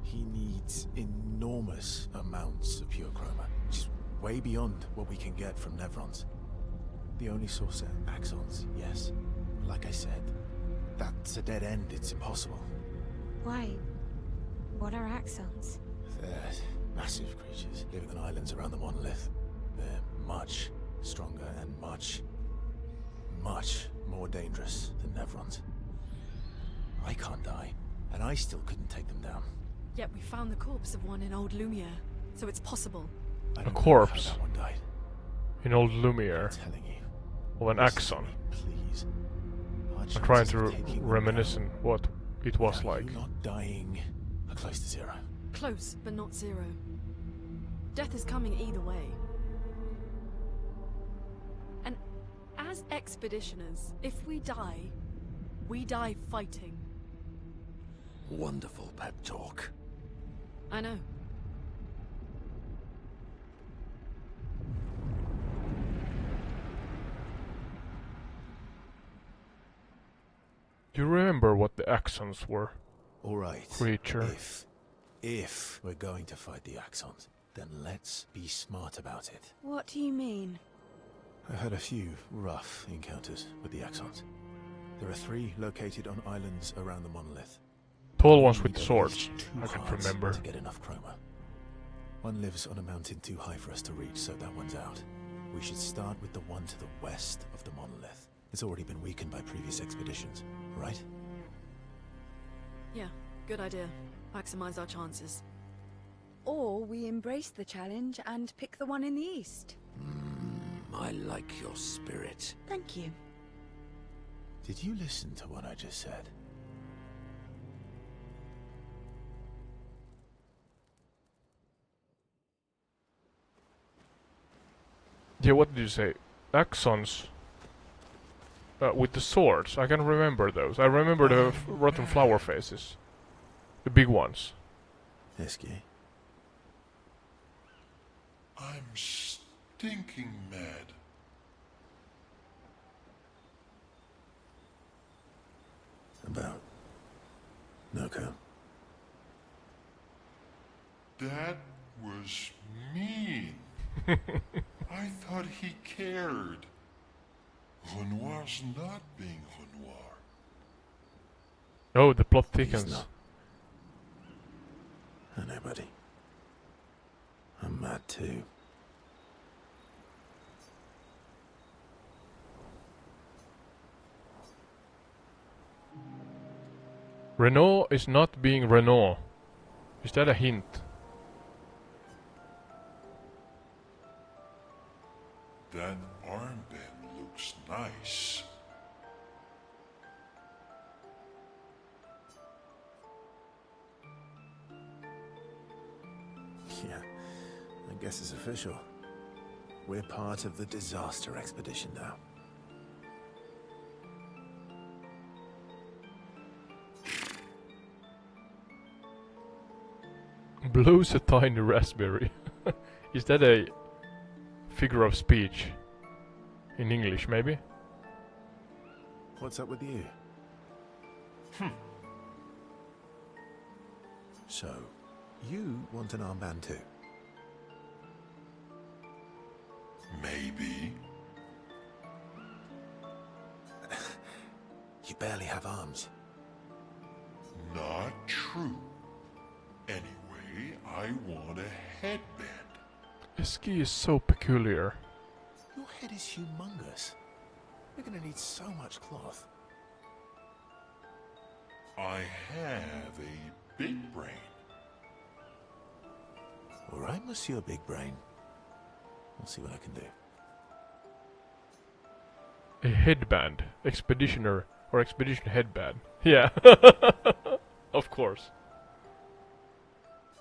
he needs enormous amounts of pure chroma, which is way beyond what we can get from Nevrons. The only source are Axons, yes. But like I said, that's a dead end, it's impossible. Why? What are axons? They're massive creatures living on islands around the monolith. They're much stronger and much more dangerous than Nevrons. I can't die, and I still couldn't take them down. Yet we found the corpse of one in Old Lumiere, so it's possible. I A don't know corpse. how that one died. In Old Lumiere. I'm telling you. Of an Listen to axon. me, please. Our I'm trying chances to of taking them reminisce down what it was without like. you not dying are close to zero. Close, but not zero. Death is coming either way. And as expeditioners, if we die fighting. Wonderful pep talk. I know. Do you remember what the accents were? All right. Creature. If we're going to fight the Axons, then let's be smart about it. What do you mean? I've had a few rough encounters with the Axons. There are 3 located on islands around the monolith. Tall ones with Need at swords. least 2 I can hearts remember. to get enough chroma. One lives on a mountain too high for us to reach, so that one's out. We should start with the one to the west of the monolith. It's already been weakened by previous expeditions, right? Yeah, good idea. Maximize our chances. Or we embrace the challenge and pick the one in the east. I like your spirit. Thank you. Did you listen to what I just said? Yeah, what did you say? Axons? With the swords. I can remember those. I remember the rotten flower faces. The big ones. Esky. I'm stinking mad. About Noko. That was mean. I thought he cared. Renoir's not being Renoir. Oh, the plot He's thickens. not. I know, buddy. I'm mad too. Renault is not being Renault. Is that a hint? That armband looks nice. Yeah, I guess it's official. We're part of the disaster expedition now. Blows a tiny raspberry. Is that a figure of speech? In English, maybe? What's up with you? So, you want an armband too? Maybe. You barely have arms. Not true. Anyway, I want a headband. Esky is so peculiar. Your head is humongous. You're gonna need so much cloth. I have a big brain. All right, Monsieur Big Brain. I'll see what I can do. A headband. Expeditioner. Or expedition headband. Yeah. Of course.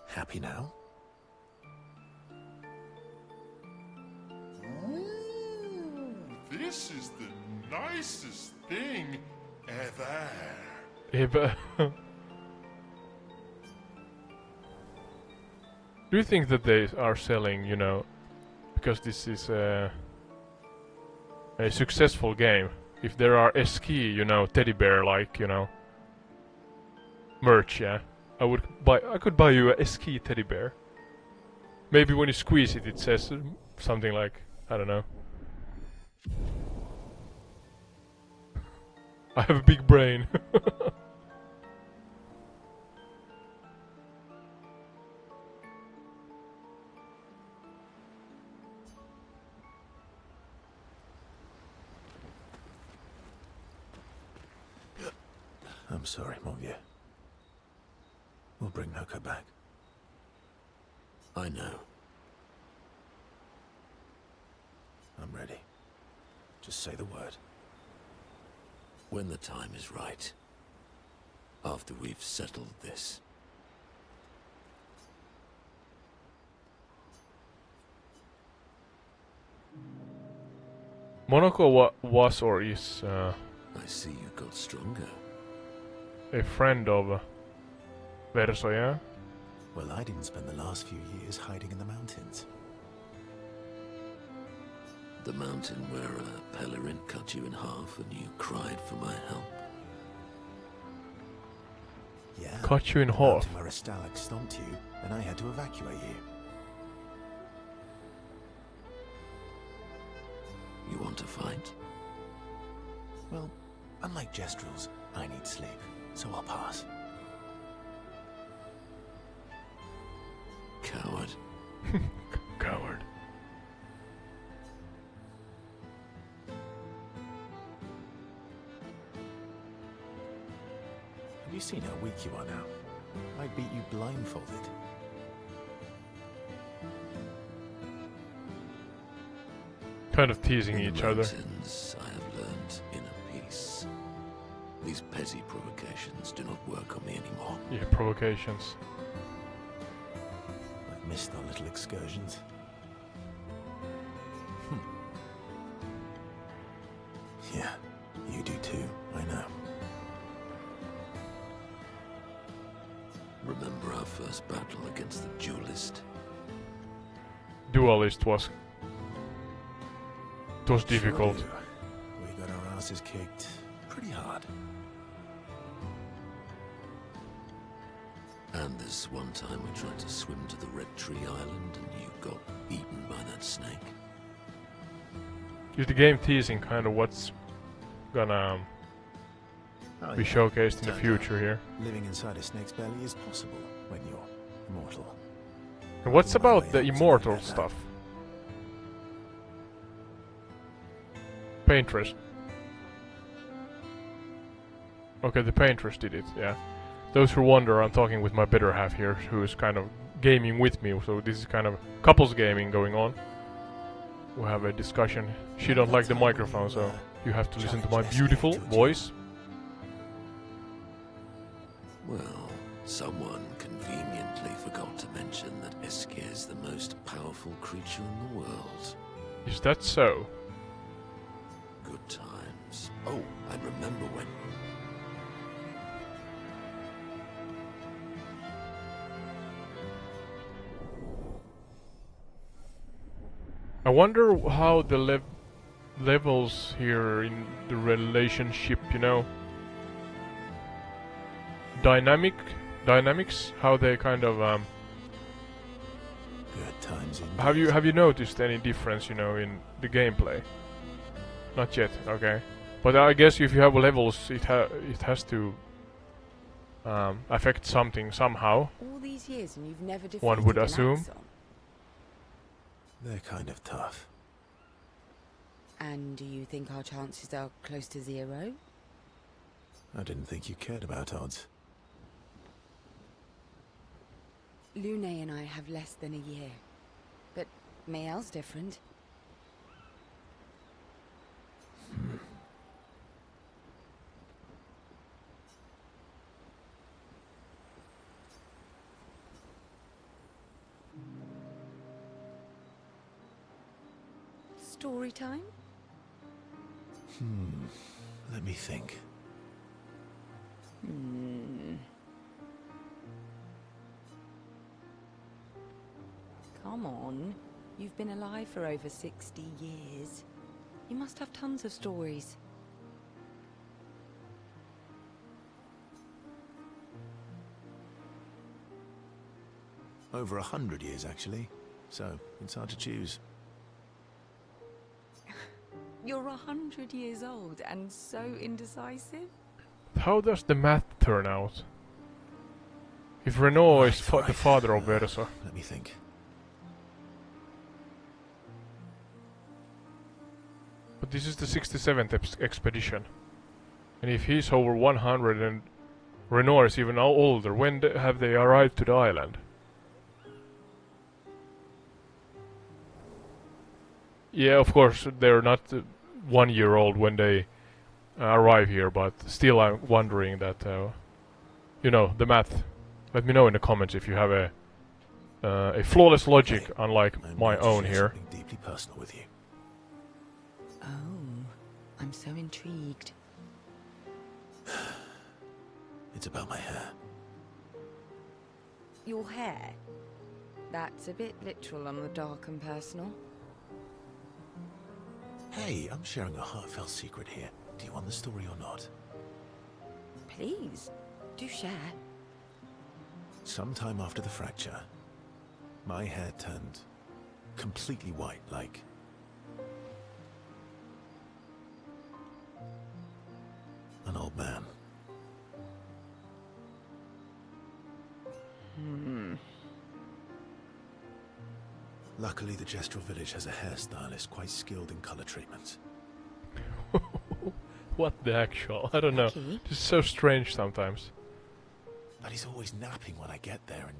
Happy now? Ooh, this is the nicest thing ever. Eva. Do you think that they are selling, you know, because this is a successful game? If there are Esky, you know, teddy bear like, you know, merch, yeah, I could buy you a Esky teddy bear. Maybe when you squeeze it, it says something like, I don't know. I have a big brain. I'm sorry, mon vieux. We'll bring Noko back. I know. I'm ready. Just say the word. When the time is right. After we've settled this. Monaco was or is I see you got stronger. a friend of Verso, yeah? Well, I didn't spend the last few years hiding in the mountains. The mountain where Pelerin cut you in half and you cried for my help. Yeah. Cut you in The half. mountain where a Stalag stomped you, and I had to evacuate you. You want to fight? Well, unlike Jestrels, I need sleep, so I'll pass. Coward. Coward. Have you seen how weak you are now? I beat you blindfolded. Kind of teasing In each the other. mountains, I have learned inner peace. These petty provocations do not work on me anymore. Yeah, provocations. I've missed our little excursions. Yeah, you do too, I know. Remember our first battle against the duelist? Duelist was difficult. Sure do. We got our asses kicked pretty hard. And this one time we tried to swim to the Red Tree Island and you got eaten by that snake. Is the game teasing kind of what's gonna Oh, be yeah. showcased in the Turned future out here? Living inside a snake's belly is possible when you're immortal. And what's My about way the out to immortal that. stuff? Paintress. Okay, the Paintress did it, yeah. Those who wonder, I'm talking with my better half here, who is kind of gaming with me, so this is kind of couples gaming going on. We'll have a discussion. She don't like the microphone, so you have to listen to my beautiful voice. Well, someone conveniently forgot to mention that Obscur is the most powerful creature in the world. Is that so? Good times. Oh, I remember when... I wonder how the levels here in the relationship, you know, dynamics, how they kind of Good times in. have you noticed any difference, you know, in the gameplay? Not yet, okay. But I guess if you have levels, it has to affect something somehow. All these years and you've never defeated One would an assume. Axon. They're kind of tough. And do you think our chances are close to zero? I didn't think you cared about odds. Lune and I have less than a year. But Mael's different. Story time? Let me think. Come on. You've been alive for over 60 years. You must have tons of stories. Over 100 years, actually. So, it's hard to choose. You're 100 years old and so indecisive? How does the math turn out? If Renault is Right. the father of Versa. Let me think. But this is the 67th expedition. And if he's over 100 and Renault is even older, when have they arrived to the island? Yeah, of course, they're not 1 year old when they arrive here, but still I'm wondering that, you know, the math. Let me know in the comments if you have a flawless logic, Okay, unlike I'm my going to own share here. something deeply personal with you. Oh, I'm so intrigued. It's about my hair. Your hair? That's a bit literal on the dark and personal. Hey, I'm sharing a heartfelt secret here. Do you want the story or not? Please, do share. Sometime after the fracture, my hair turned completely white, like... an old man. Luckily, the Gestural village has a hairstylist quite skilled in color treatments. What the actual? I don't know. Lucky? It's so strange sometimes. But he's always napping when I get there, and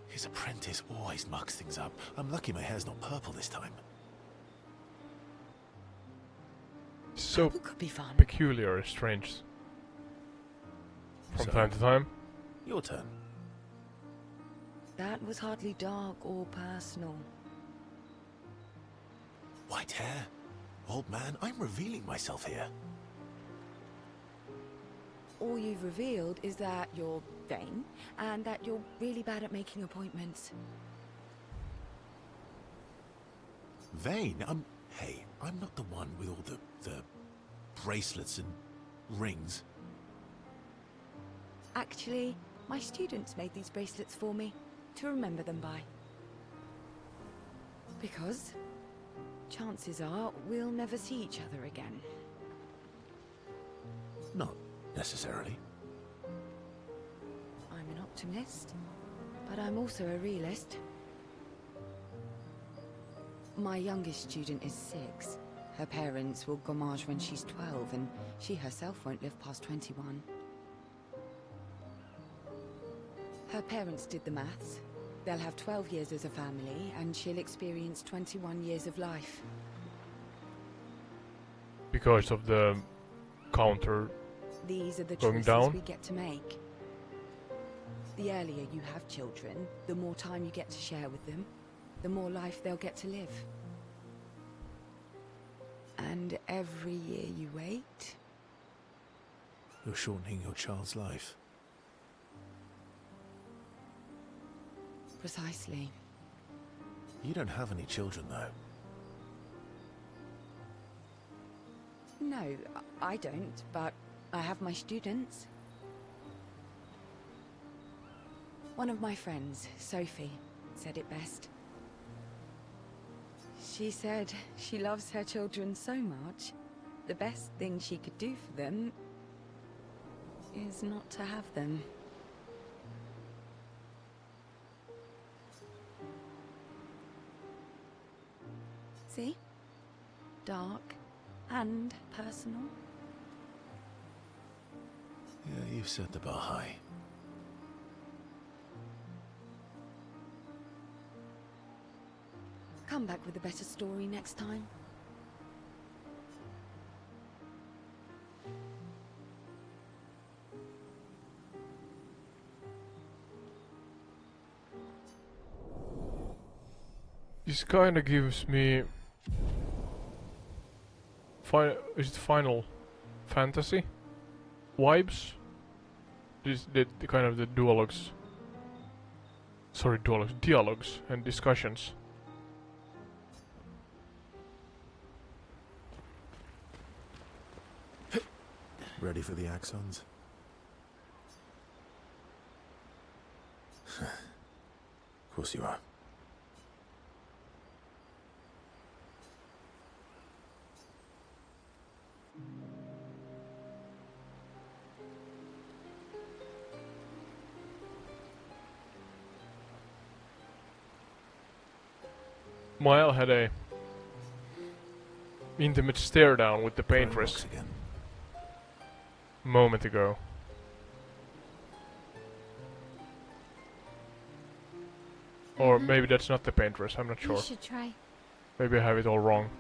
his apprentice always mucks things up. I'm lucky my hair's not purple this time. So Purple could be fun. peculiar and strange. From So, time to time. Your turn. That was hardly dark or personal. White hair? Old man, I'm revealing myself here. All you've revealed is that you're vain, and that you're really bad at making appointments. Vain? Hey, I'm not the one with all the bracelets and rings. Actually, my students made these bracelets for me, to remember them by. Because chances are we'll never see each other again. Not necessarily. I'm an optimist, but I'm also a realist. My youngest student is 6. Her parents will gommage when she's 12, and she herself won't live past 21. Her parents did the maths. They'll have 12 years as a family, and she'll experience 21 years of life. Because of the counter. These are the Going choices down? we get to make. The earlier you have children, the more time you get to share with them, the more life they'll get to live. And every year you wait, You're shortening your child's life. precisely. You don't have any children, though. No, I don't, but I have my students. One of my friends, Sophie, said it best. She said she loves her children so much, the best thing she could do for them is not to have them. See? Dark and personal. Yeah, you've set the bar high. Come back with a better story next time. This kinda gives me... Is it Final Fantasy vibes? This the kind of the dialogues. Sorry, dialogues and discussions. Ready for the axons? Of course you are. Mile had a intimate stare down with the Throwing paintress rocks again. a moment ago. Or maybe that's not the paintress, I'm not You sure. should try. Maybe I have it all wrong.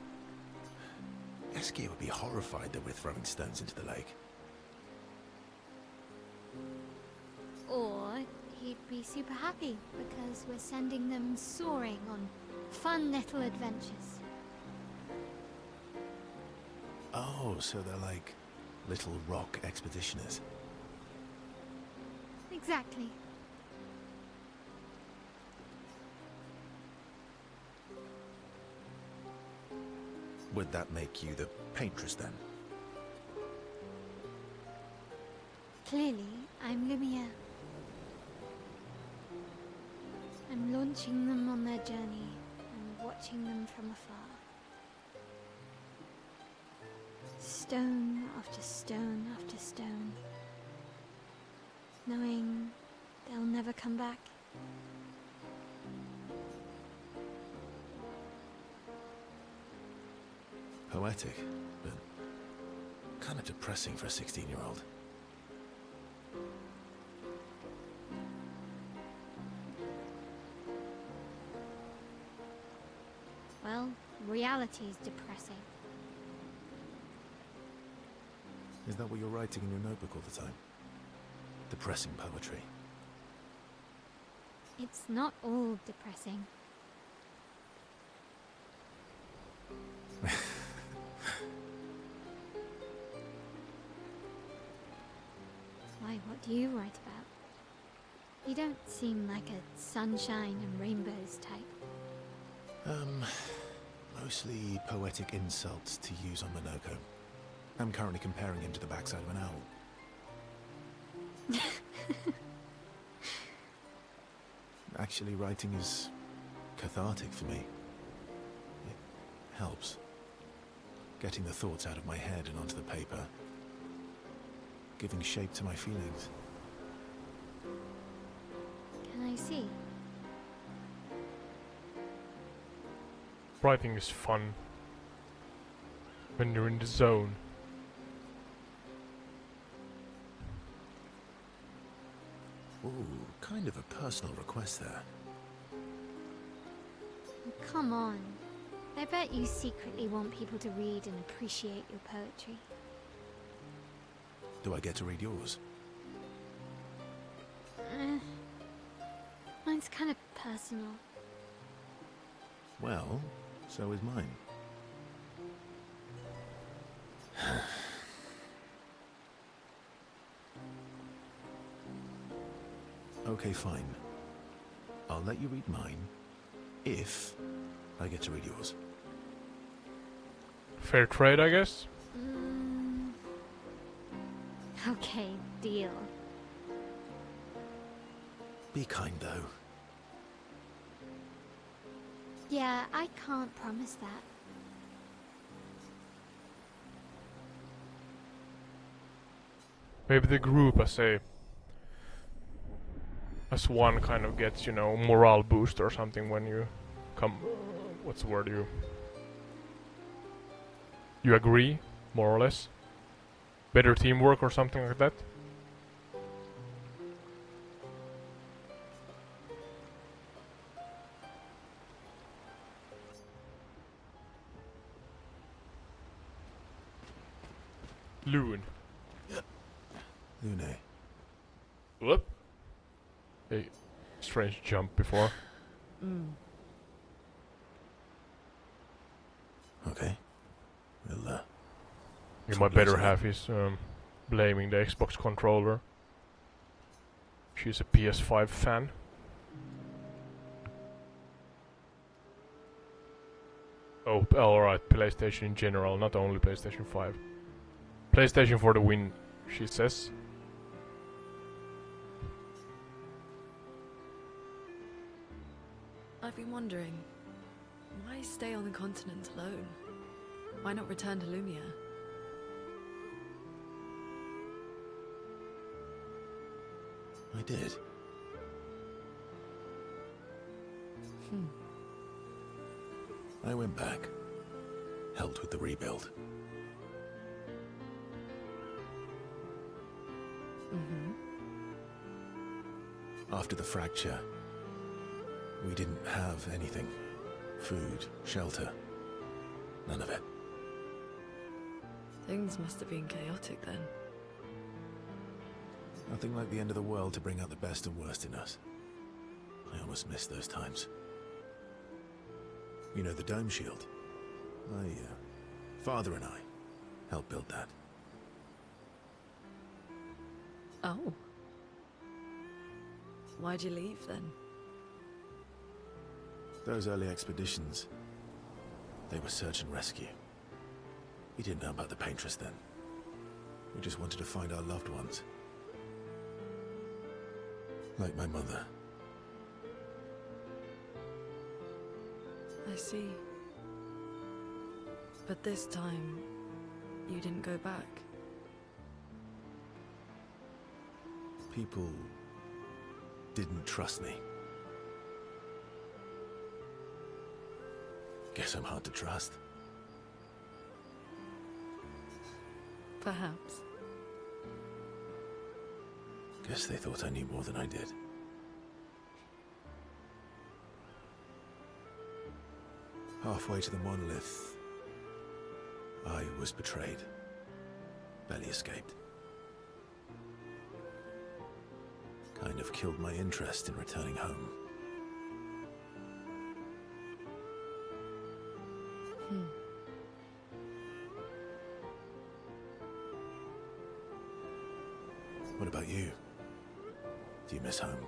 Eski would be horrified that we're throwing stones into the lake. Or he'd be super happy because we're sending them soaring on fun little adventures. Oh, so they're like little rock expeditioners. Exactly. Would that make you the paintress then? Clearly, I'm Lumiere. I'm launching them on their journey and watching them from afar. Stone after stone after stone. Knowing they'll never come back. Poetic, but kind of depressing for a 16-year-old. Well, reality is depressing. Is that what you're writing in your notebook all the time? Depressing poetry. It's not all depressing. Why, what do you write about? You don't seem like a sunshine and rainbows type. Mostly poetic insults to use on Minoko. I'm currently comparing him to the backside of an owl. Actually, writing is cathartic for me. It helps. Getting the thoughts out of my head and onto the paper. Giving shape to my feelings. Can I see? Writing is fun when you're in the zone. Ooh, kind of a personal request there. Come on. I bet you secretly want people to read and appreciate your poetry. Do I get to read yours? Mine's kind of personal. Well, so is mine. Okay, fine. I'll let you read mine, if I get to read yours. Fair trade, I guess? Okay, deal. Be kind, though. Yeah, I can't promise that. Maybe the group as one kind of gets, you know, morale boost or something when you come... what's the word? You agree, more or less? Better teamwork or something like that? Loon. Lune. Whoop. A strange jump before. Okay. We'll, My better half is blaming the Xbox controller. She's a PS5 fan. Oh, alright, PlayStation in general, not only PlayStation 5. PlayStation for the win, she says. I've been wondering, why stay on the continent alone? Why not return to Lumia? I did. I went back. Helped with the rebuild. After the fracture, we didn't have anything. Food, shelter, none of it. Things must have been chaotic then. Nothing like the end of the world to bring out the best and worst in us. I almost miss those times. You know the dome shield? Father and I helped build that. Oh. Why'd you leave then? Those early expeditions, they were search and rescue. We didn't know about the Paintress then. We just wanted to find our loved ones. Like my mother. I see. But this time, you didn't go back. People didn't trust me. Guess I'm hard to trust. Perhaps. Guess they thought I knew more than I did. Halfway to the monolith, I was betrayed. Barely escaped. Kind of killed my interest in returning home. What about you? Do you miss home?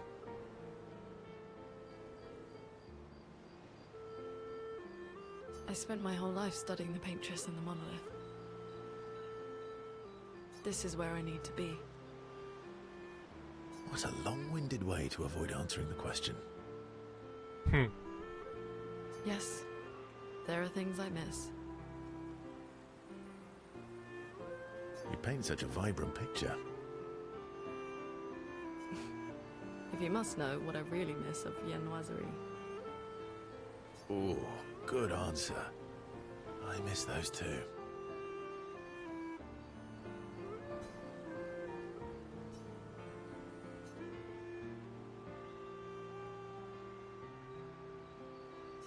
I spent my whole life studying the paintress and the monolith. This is where I need to be. What a long-winded way to avoid answering the question. Yes, there are things I miss. You paint such a vibrant picture. If you must know what I really miss of viennoiserie. Ooh, good answer. I miss those too.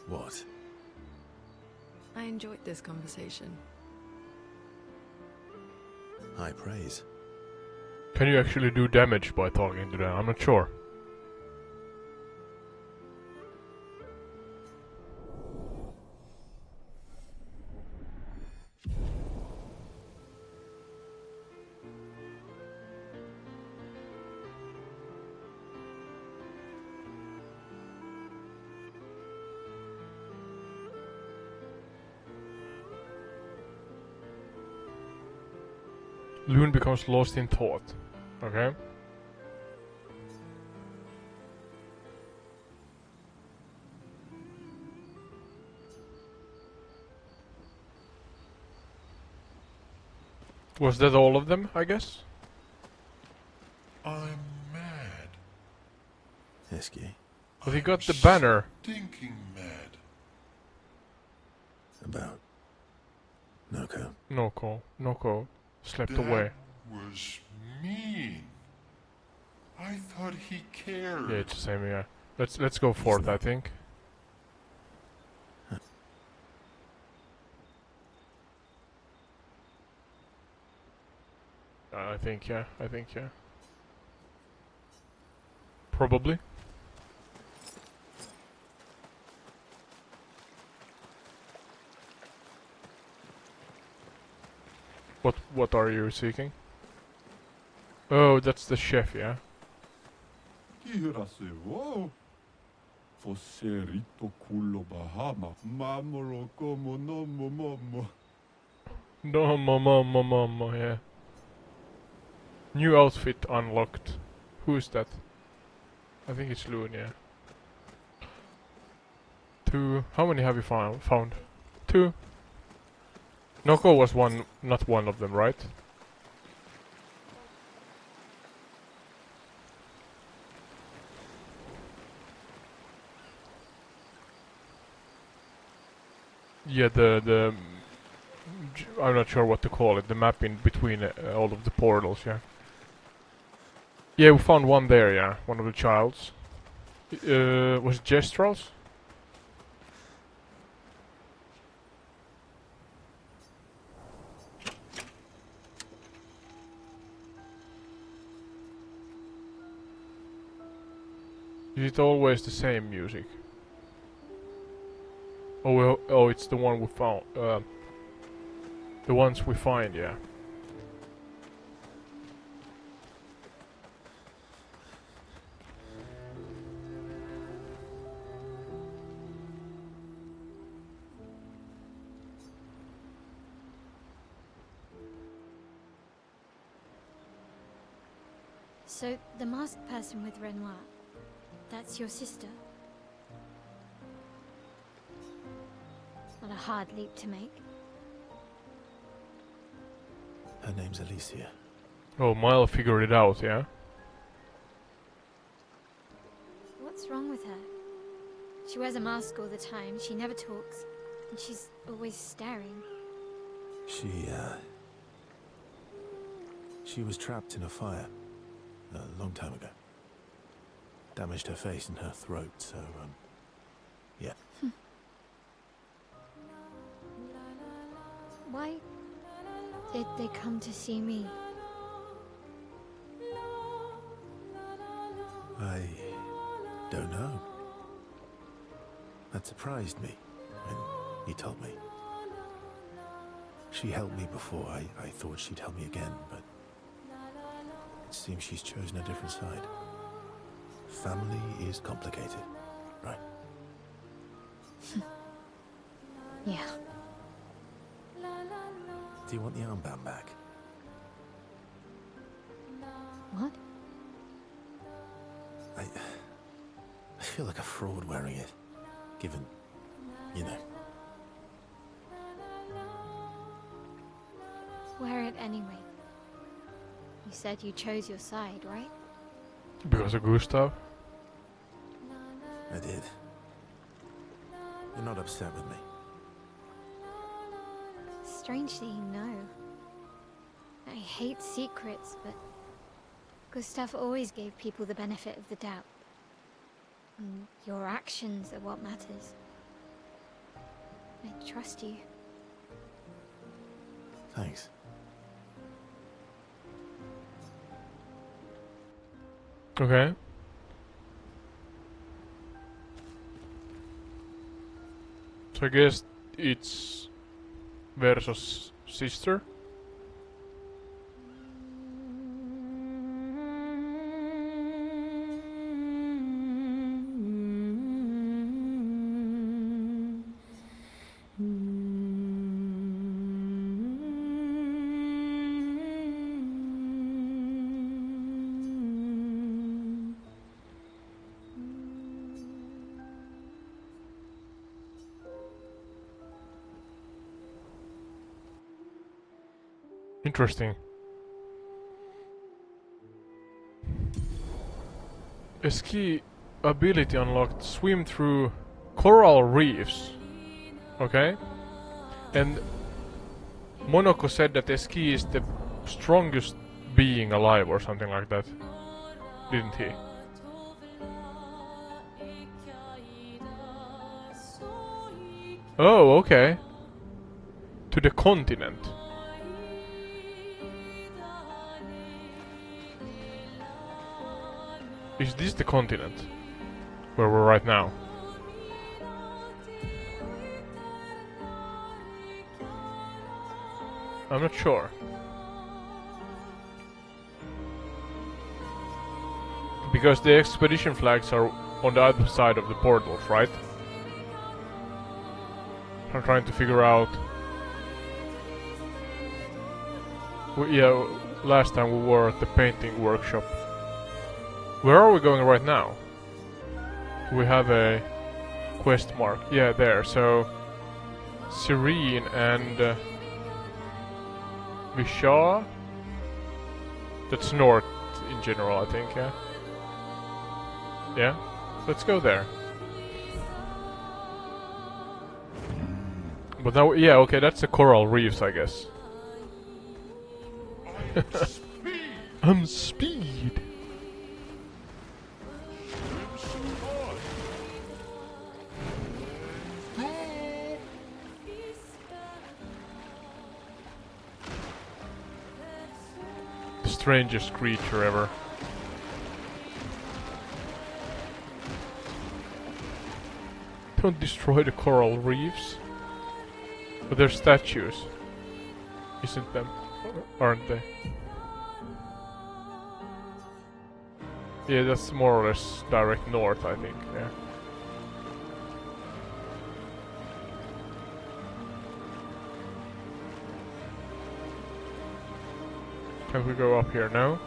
What? I enjoyed this conversation. High praise. Can you actually do damage by talking to them? I'm not sure. Loon becomes lost in thought. Okay. Was that all of them, I guess? I'm mad. Esky. But he got the banner. Stinking mad. About Noko. Noko slept That away. was mean. I thought he cared. Yeah, it's the same, yeah. Let's go forth, I think. I think, yeah. Probably. What are you seeking? Oh, that's the chef, yeah. Kirase wo. Foserito culo bahama. Mamolo como no momo. No, mama, yeah. New outfit unlocked. Who is that? I think it's Loon, yeah. 2. How many have you found? 2. Noko was not one of them, right? Yeah, I'm not sure what to call it. The map in between all of the portals, yeah. Yeah, we found one there, yeah. One of the childs. Was it Jestrals? Is it always the same music? Oh, it's the one we found. The ones we find, yeah. So, the masked person with Renoir, that's your sister? hard leap to make. Her name's Alicia. Oh, Mile figured it out, yeah? What's wrong with her? She wears a mask all the time, she never talks, and she's always staring. She was trapped in a fire a long time ago. Damaged her face and her throat, so, yeah. Why did they come to see me? I don't know. That surprised me when you told me. She helped me before. I thought she'd help me again, but it seems she's chosen a different side. Family is complicated, right? Yeah. Do you want the armband back? What? I feel like a fraud wearing it, given, you know. Wear it anyway. You said you chose your side, right? Because of Gustav? I did. You're not upset with me. Strangely, no. I hate secrets, but Gustav always gave people the benefit of the doubt. And your actions are what matters. I trust you. Thanks. Okay. So I guess it's versus sister. Interesting. A ski ability unlocked. Swim through coral reefs. Okay. And Monoko said that Eski is the strongest being alive or something like that. Didn't he? Oh, okay. To the continent. Is this the continent? Where we're right now? I'm not sure. Because the expedition flags are on the other side of the portals, right? I'm trying to figure out... yeah, last time we were at the painting workshop. Where are we going right now? We have a quest mark. Yeah, there. So Serene and Visha. That's north in general, I think. Yeah. Yeah. Let's go there. But now, yeah, okay, that's the coral reefs, I guess. I'm speed. The strangest creature ever. Don't destroy the coral reefs. But they're statues. Isn't them? Aren't they? Yeah, that's more or less direct north, I think, yeah. Can we go up here now?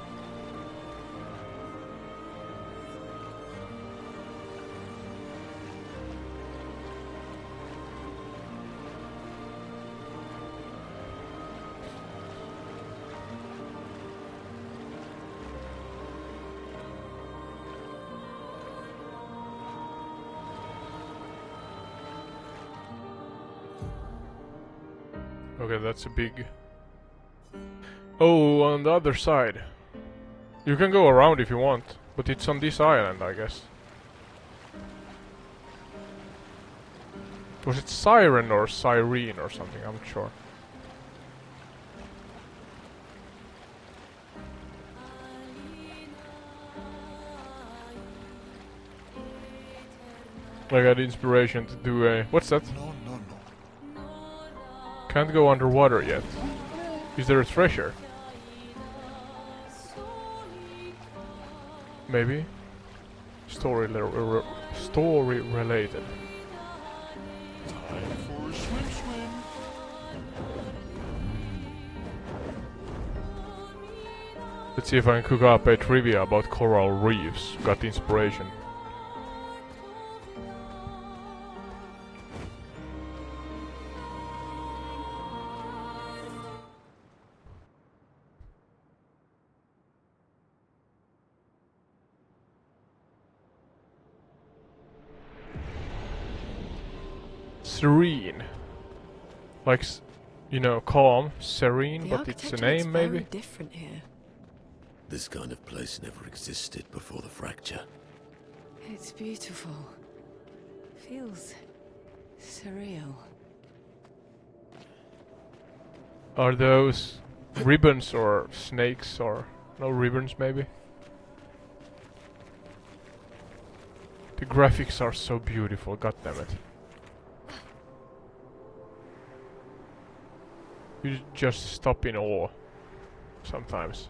Okay, that's a big... Oh, on the other side. You can go around if you want, but it's on this island, I guess. Was it Siren or Cyrene or something? I'm not sure. I got inspiration to do a... What's that? No, no, no. Can't go underwater yet. Is there a treasure? Maybe? Story related. Time for a swim, swim. Let's see if I can cook up a trivia about coral reefs. Got inspiration. Serene. Like, you know, calm, serene, but it's a name maybe? Very different here. This kind of place never existed before the fracture. It's beautiful. Feels surreal. Are those ribbons or snakes or... No ribbons maybe? The graphics are so beautiful, goddammit. You just stop in awe sometimes.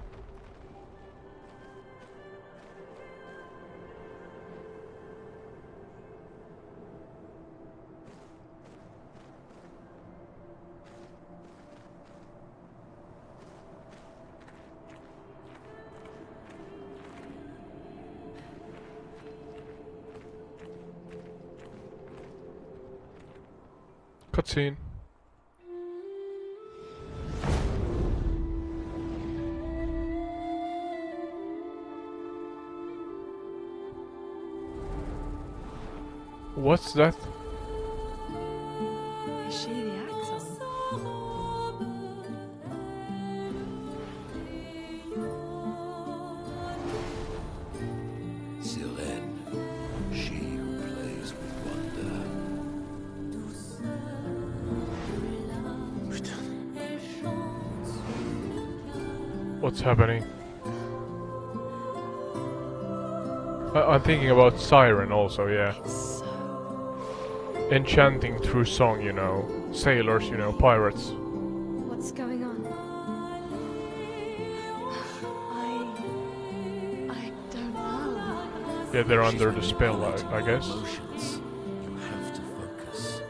Cutscene. What's that? Is she the Axon? Sylvain, she who plays with wonder. What's happening? I'm thinking about Siren also, yeah. It's so... Enchanting through song, you know. Sailors, you know, pirates. What's going on? I don't know. Yeah, they're She's under the spell, manipulating I guess. emotions. You have to focus.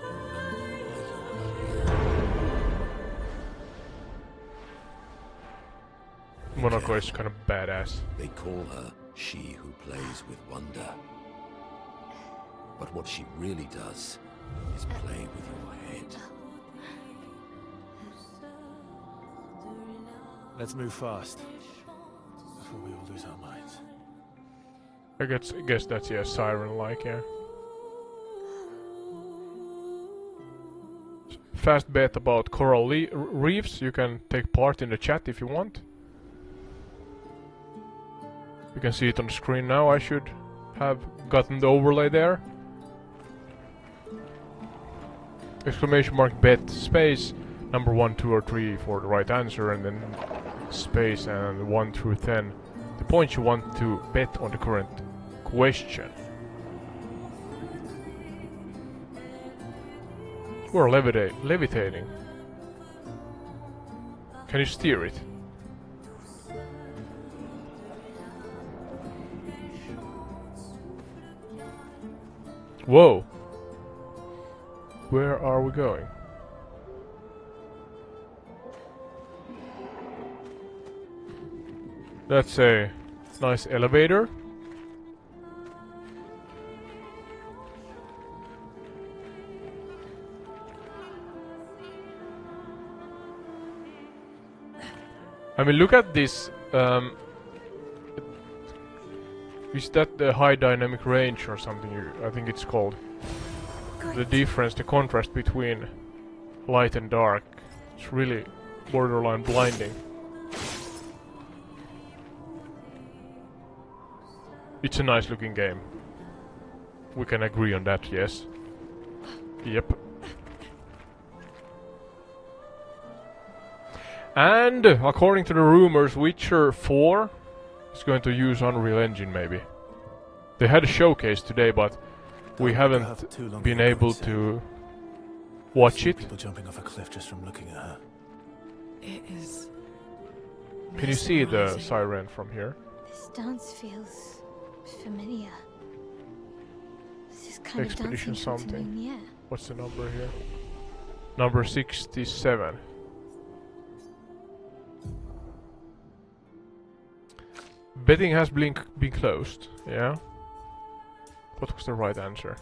Monaco is kind of badass. They call her she who plays with wonder. But what she really does is play with your head. Let's move fast before we all lose our minds. I guess that's, yeah, Siren-like, yeah. Fast bet about coral reefs. You can take part in the chat if you want. You can see it on the screen now. I should have gotten the overlay there. Exclamation mark bet space number 1, 2 or 3 for the right answer, and then space and 1 through 10 the points you want to bet on the current question. We're levitating. Can you steer it? Whoa! Where are we going? That's a nice elevator. I mean, look at this. Is that the high dynamic range or something? I think it's called. The difference, the contrast between light and dark It's really borderline blinding. It's a nice looking game. We can agree on that, yes. Yep. And according to the rumors, Witcher 4 is going to use Unreal Engine maybe. They had a showcase today, but we haven't been able to watch it. People jumping off a cliff just from looking at her. It is. Can you see the mesmerizing. siren from here? This dance feels familiar. This kind Expedition of dancing something. in the air. What's the number here? Number 67. Betting has been closed, yeah? What was the right answer?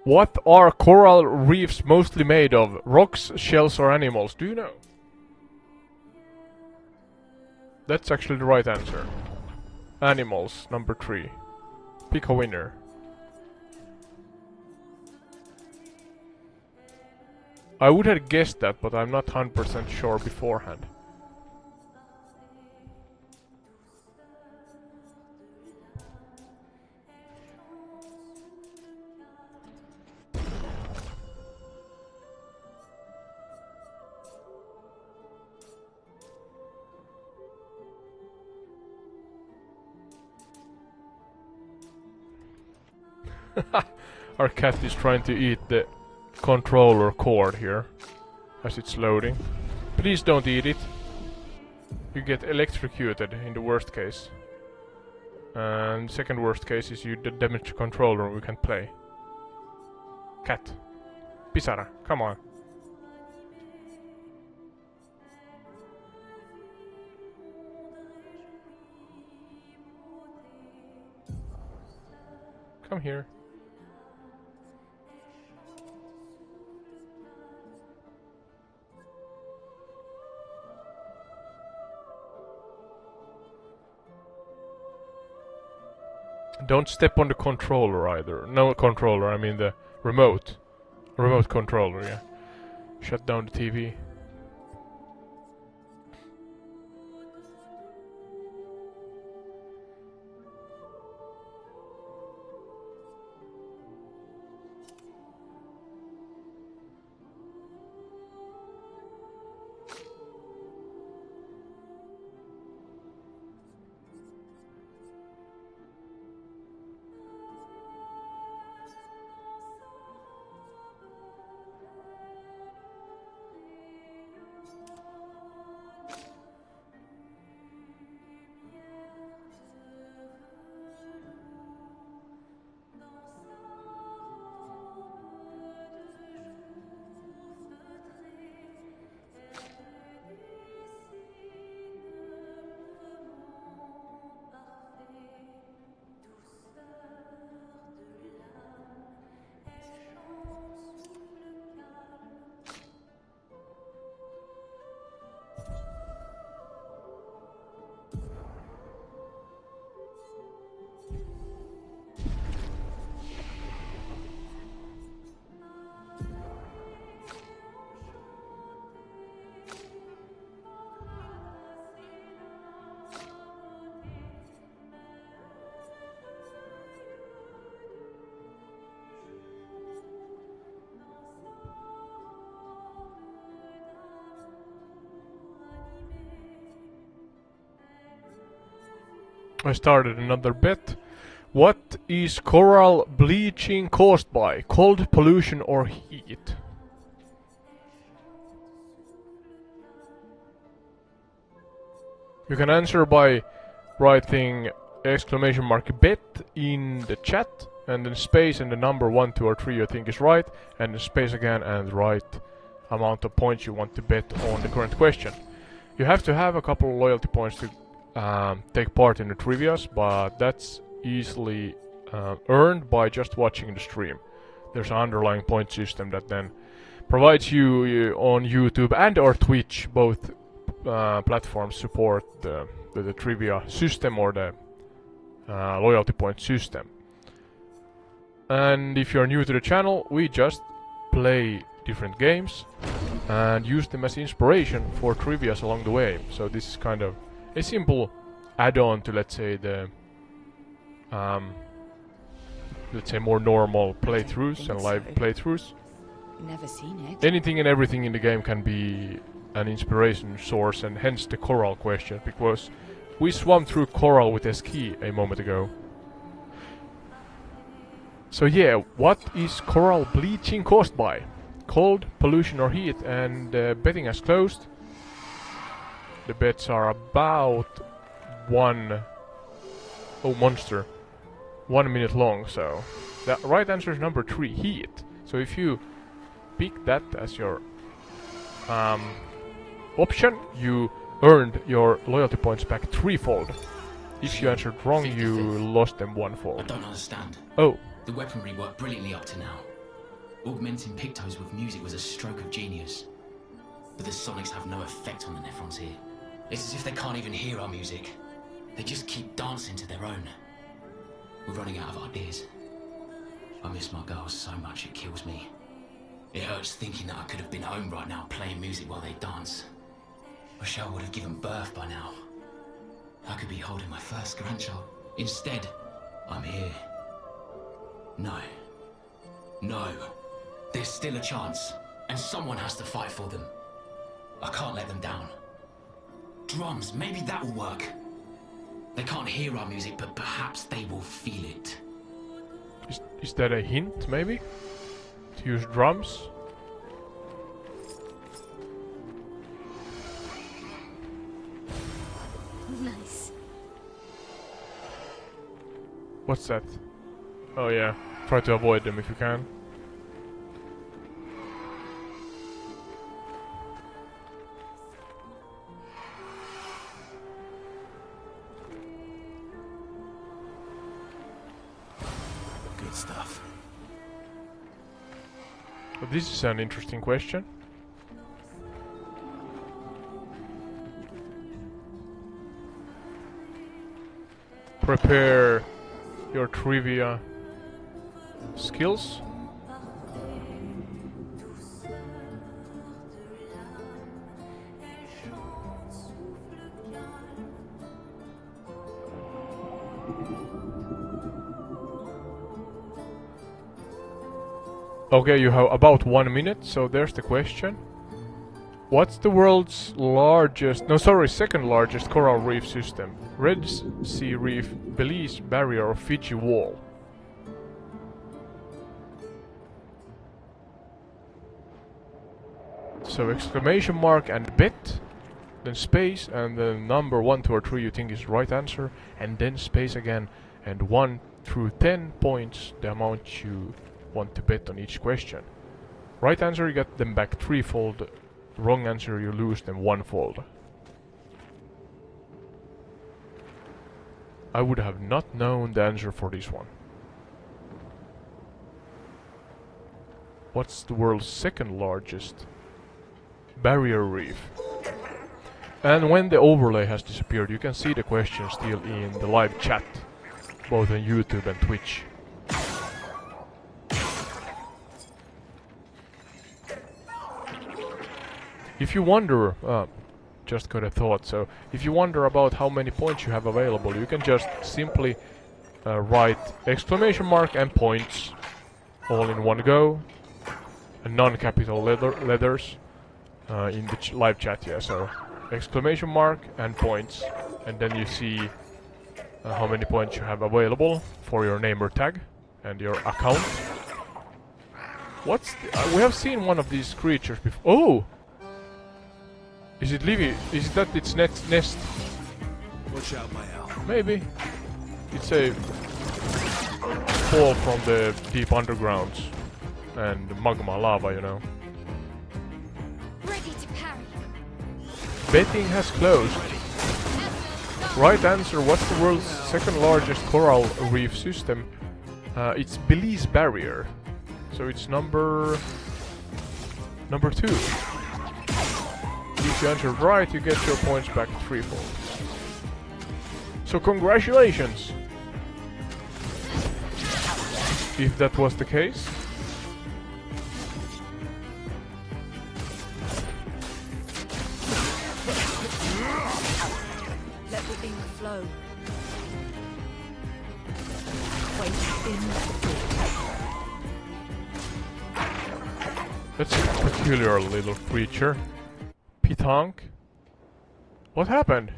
What are coral reefs mostly made of? Rocks, shells or animals? Do you know? That's actually the right answer. Animals, number 3. Pick a winner. I would have guessed that, but I'm not 100% sure beforehand. Our cat is trying to eat the controller cord here as it's loading. Please don't eat it. You get electrocuted in the worst case. And second worst case is you damage the controller and we can play. Cat. Pisara, come on. Come here. Don't step on the controller either. No controller, I mean the remote. Remote controller, yeah. Shut down the TV. I started another bet. What is coral bleaching caused by? Cold, pollution or heat? You can answer by writing exclamation mark bet in the chat and then space and the number 1, 2 or 3 you think is right and then space again and right amount of points you want to bet on the current question. You have to have a couple of loyalty points to take part in the trivias, but that's easily earned by just watching the stream. There's an underlying point system that then provides you on YouTube and or Twitch, both platforms support the trivia system or the loyalty point system. And if you're new to the channel, we just play different games and use them as inspiration for trivias along the way. So this is kind of a simple add-on to, let's say, the more normal playthroughs and live playthroughs. Never seen it. Anything and everything in the game can be an inspiration source, and hence the coral question, because we swam through coral with Ski a moment ago. So yeah, what is coral bleaching caused by? Cold, pollution or heat, and betting has closed. The bets are about 1 minute long, so the right answer is number 3, heat. So if you pick that as your option, you earned your loyalty points back threefold. If you answered wrong, you lost them I onefold. don't understand. Oh, The weaponry worked brilliantly up to now. Augmenting Pictos with music was a stroke of genius. But the sonics have no effect on the Nephrons here. It's as if they can't even hear our music. They just keep dancing to their own. We're running out of ideas. I miss my girls so much it kills me. It hurts thinking that I could have been home right now playing music while they dance. Rochelle would have given birth by now. I could be holding my first grandchild. Instead, I'm here. No. No. There's still a chance, and someone has to fight for them. I can't let them down. Drums, maybe that will work. They can't hear our music, but perhaps they will feel it. is that a hint, maybe? To use drums? Nice. What's that? Oh yeah, try to avoid them if you can. Good stuff. But this is an interesting question. Prepare your trivia skills. Okay, you have about 1 minute, so there's the question. What's the world's second largest coral reef system? Red Sea Reef, Belize Barrier or Fiji Wall? So exclamation mark and bet, then space, and the number 1, 2 or 3 you think is right answer, and then space again, and 1 through 10 points, the amount you want to bet on each question. Right answer, you get them back threefold. Wrong answer, you lose them onefold. I would have not known the answer for this one. What's the world's second largest barrier reef? And when the overlay has disappeared, you can see the question still in the live chat, both on YouTube and Twitch. If you wonder, just got a thought, so if you wonder about how many points you have available, you can just simply write exclamation mark and points all in one go, and non-capital letters in the live chat, yeah, so exclamation mark and points, and then you see how many points you have available for your name or tag and your account. What's the, we have seen one of these creatures before. Oh! Is it Livy? Is it that its nest? Watch out, my Al. Maybe. It's a fall from the deep undergrounds and magma lava, you know. Ready to parry. Betting has closed. Right answer, what's the world's second largest coral reef system? It's Belize Barrier. So it's number 2. If you answered right, you get your points back threefold. So congratulations! If that was the case. flow. Wait in the That's a peculiar little creature. Pitank? What happened?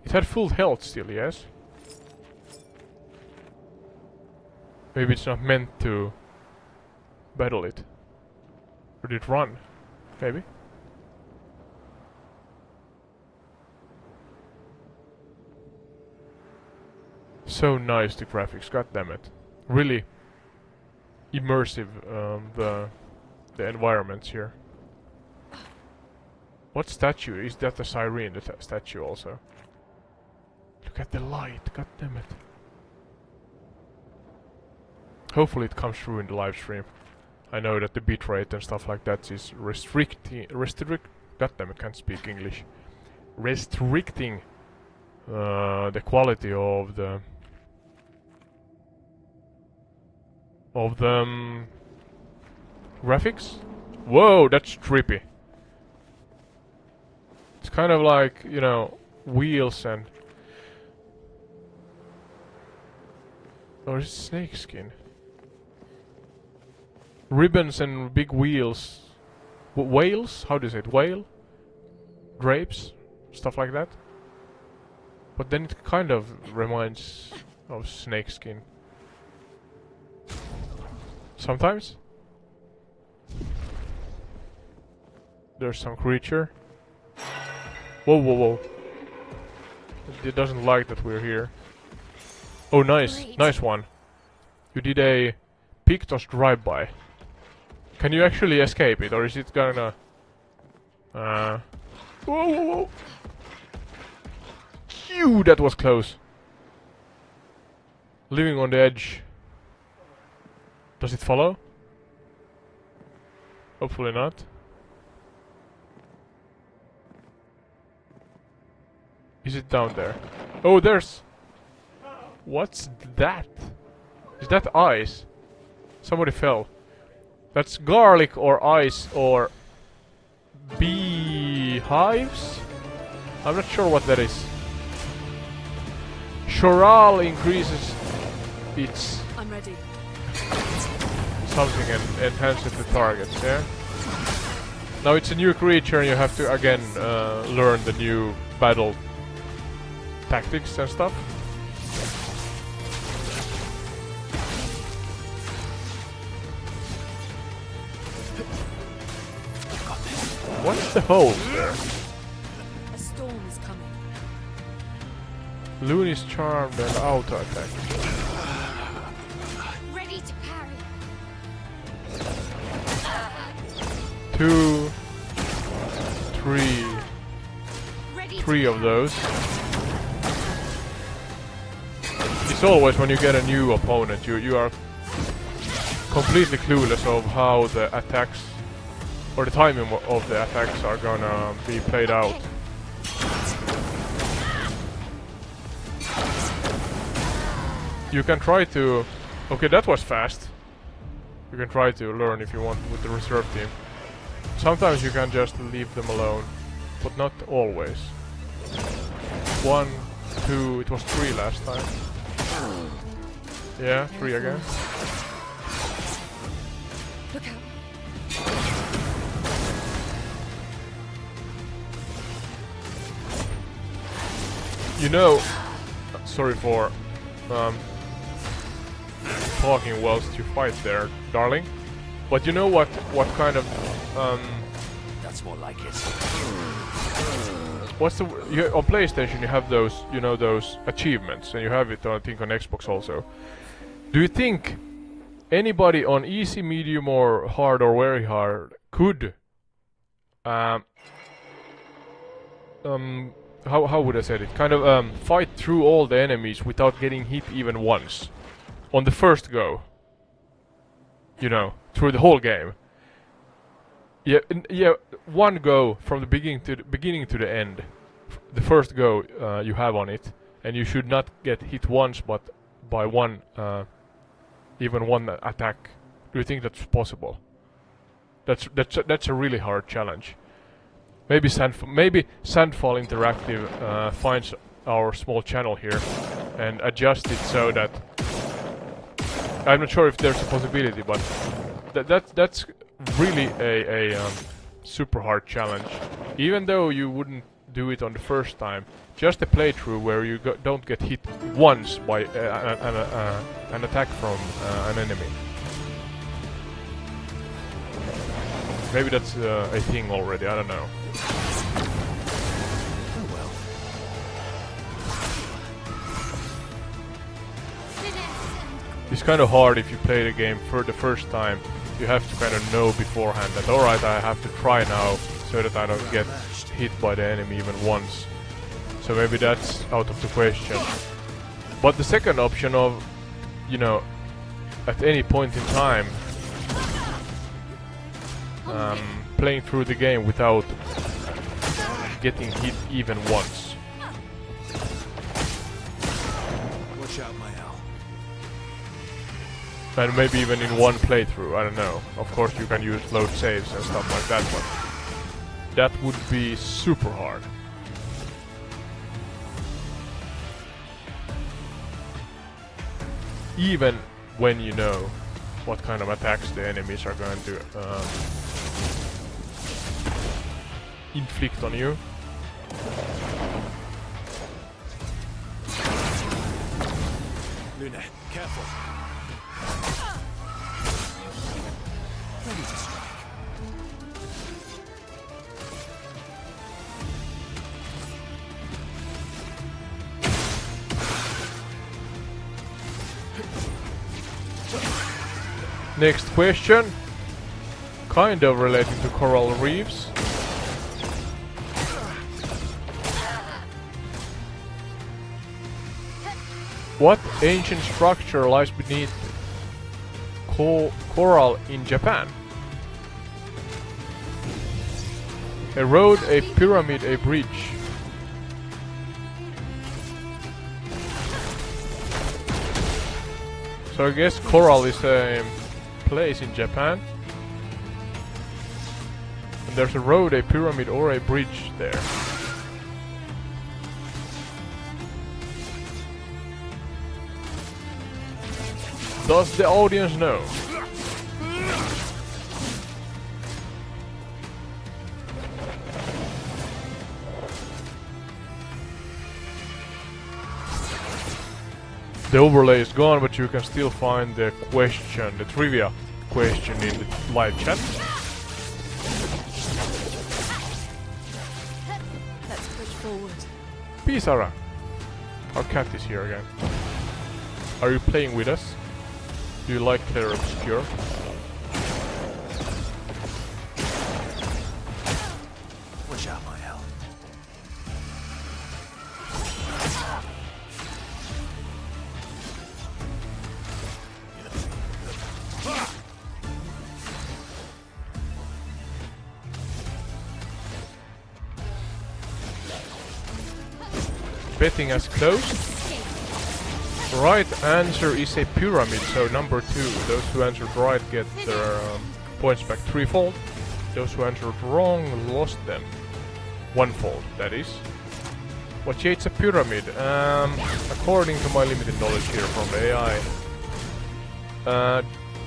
It had full health still, yes? Maybe it's not meant to battle it. Or did it run? Maybe? So nice, the graphics, god damn it. Really immersive, the environments here. What statue? Is that the siren, the statue also? Look at the light, god damn it. Hopefully it comes through in the live stream. I know that the bitrate and stuff like that is restricting, god damn it, can't speak English. Restricting the quality of the graphics. Whoa, that's trippy. It's kind of like, you know, wheels and... Or is it snakeskin? Ribbons and big wheels. Whales? How do you say it? Whale? Drapes? Stuff like that. But then it kind of reminds of snakeskin. Sometimes. There's some creature. Whoa, whoa, whoa. It doesn't like that we're here. Oh, nice. Great. Nice one. You did a Pictos drive-by. Can you actually escape it, or is it gonna... Whoa, whoa, whoa! Phew, that was close. Living on the edge. Does it follow? Hopefully not. Is it down there? Oh, there's... What's that? Is that ice? Somebody fell. That's garlic or ice or... beehives? I'm not sure what that is. Choral increases its... I'm ready. something and enhances the targets, yeah? Now it's a new creature and you have to again learn the new battle tactics and stuff. What's the hole there? A storm is coming. Loon is charmed and auto attack. Ready to parry. 2, 3, Ready 3 of those. It's always when you get a new opponent, you are completely clueless of how the attacks or the timing of the attacks are gonna be played out. You can try to... Okay, that was fast. You can try to learn if you want with the reserve team. Sometimes you can just leave them alone, but not always. 1, 2, it was 3 last time. Yeah, 3 again. Look out. You know, sorry for talking whilst you fight there, darling. But you know what kind of That's more like it. what's the on PlayStation you have those, you know, those achievements, and you have it I think on Xbox also. Do you think anybody on easy, medium, or hard or very hard could how would I say it? Kind of fight through all the enemies without getting hit even once on the first go. You know, through the whole game. Yeah, yeah, one go from the beginning to the end. The first go you have on it, and you should not get hit once, but by one, even one attack. Do you think that's possible? That's a really hard challenge. Maybe Sandfall Interactive finds our small channel here and adjust it so that I'm not sure if there's a possibility, but that's really a super hard challenge. Even though you wouldn't do it on the first time, just a playthrough where you don't get hit once by an attack from an enemy. Maybe that's a thing already, I don't know. Oh well. It's kind of hard if you play the game for the first time. You have to kind of know beforehand that alright, I have to try now so that I don't get hit by the enemy even once. So maybe that's out of the question. But the second option of, you know, at any point in time playing through the game without getting hit even once. Watch out, my owl. And maybe even in one playthrough, I don't know. Of course you can use load saves and stuff like that, but that would be super hard. Even when you know what kind of attacks the enemies are going to inflict on you. Luna, careful. Ready to strike. Next question, kind of relating to coral reefs. What ancient structure lies beneath coral in Japan? A road, a pyramid, a bridge. So I guess coral is a place in Japan. And there's a road, a pyramid, or a bridge there. Does the audience know? The overlay is gone, but you can still find the question, the trivia question in the live chat. Let's push forward. Pisara! Our cat is here again. Are you playing with us? Do you like Clair Obscur? Watch out, my hell. Betting as closed. Right answer is a pyramid, so number 2. Those who answered right get their points back threefold. Those who answered wrong lost them onefold, that is. What shade's a pyramid? According to my limited knowledge here from the AI,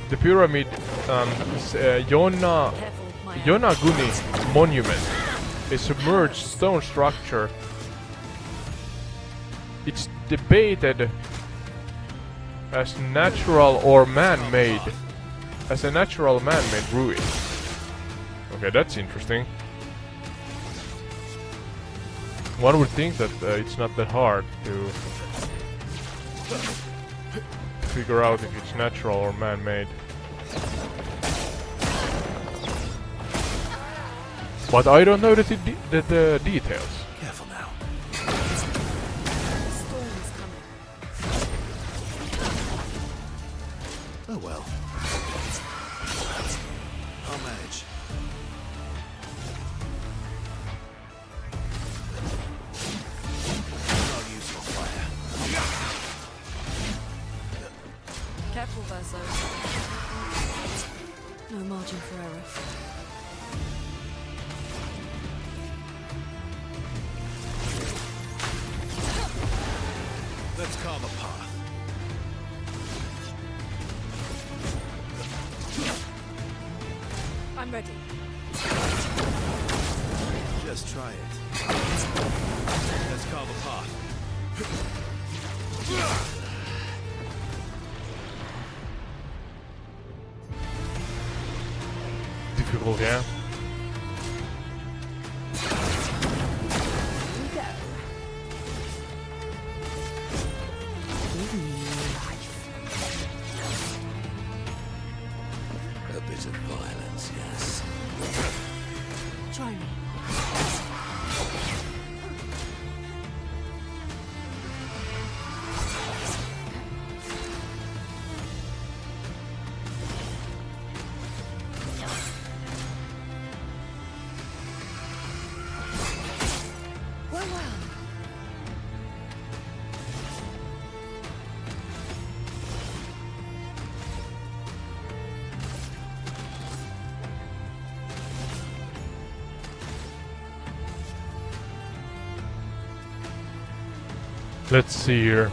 the pyramid is a Yonaguni monument, a submerged stone structure. It's debated as natural or man-made, as a natural man-made ruin. Okay, that's interesting. One would think that it's not that hard to figure out if it's natural or man-made. But I don't know the details. Careful now. Oh well. I'll manage. Not useful fire. Careful, Verso. No margin for error. I'm ready. Just try it. Let's carve a path. Difficult, yeah. A bit of violence, yes. Try me. Well. Let's see here.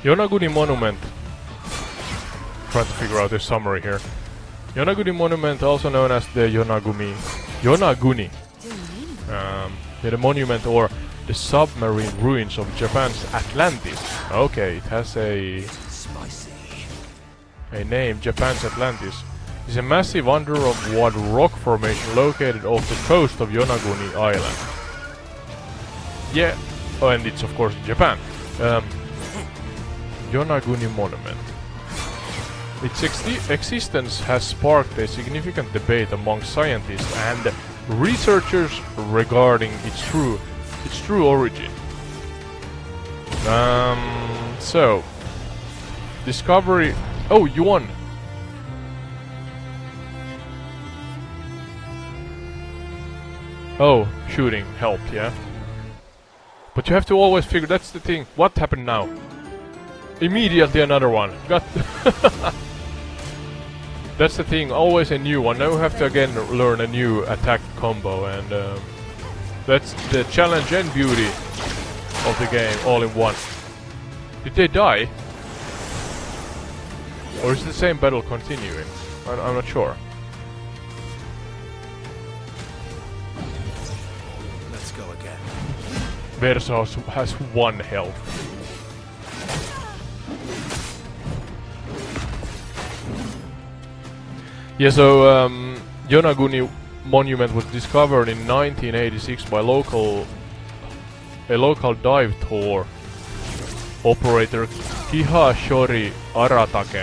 Yonaguni Monument. Trying to figure out the summary here. Yonaguni Monument, also known as the Yonaguni. The monument or the submarine ruins of Japan's Atlantis. Okay, it has a name, Japan's Atlantis. It's a massive underwater rock formation located off the coast of Yonaguni Island. Yeah, oh, and it's of course in Japan. Yonaguni Monument. Its existence has sparked a significant debate among scientists and researchers regarding its true origin. So discovery. Oh, you won. Oh, shooting helped, yeah. But you have to always figure. That's the thing. What happened now? Immediately another one. Got. That's the thing, always a new one. Now we have to again learn a new attack combo, and that's the challenge and beauty of the game, all in one. Did they die? Or is the same battle continuing? I'm not sure. Let's go again. Versus has 1 health. Yeah, so Yonaguni Monument was discovered in 1986 by a local dive tour operator Kihashiro Aratake.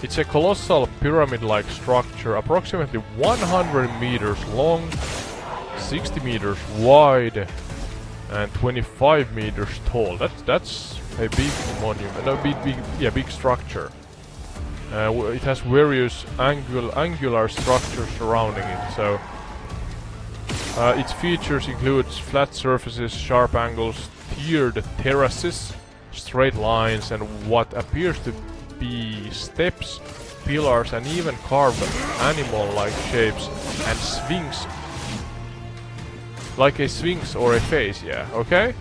It's a colossal pyramid-like structure, approximately 100 meters long, 60 meters wide, and 25 meters tall. That's a big monument, no, big structure. It has various angular structures surrounding it. So its features include flat surfaces, sharp angles, tiered terraces, straight lines, and what appears to be steps, pillars, and even carved animal-like shapes and sphinx, like a sphinx or a face. Yeah, okay.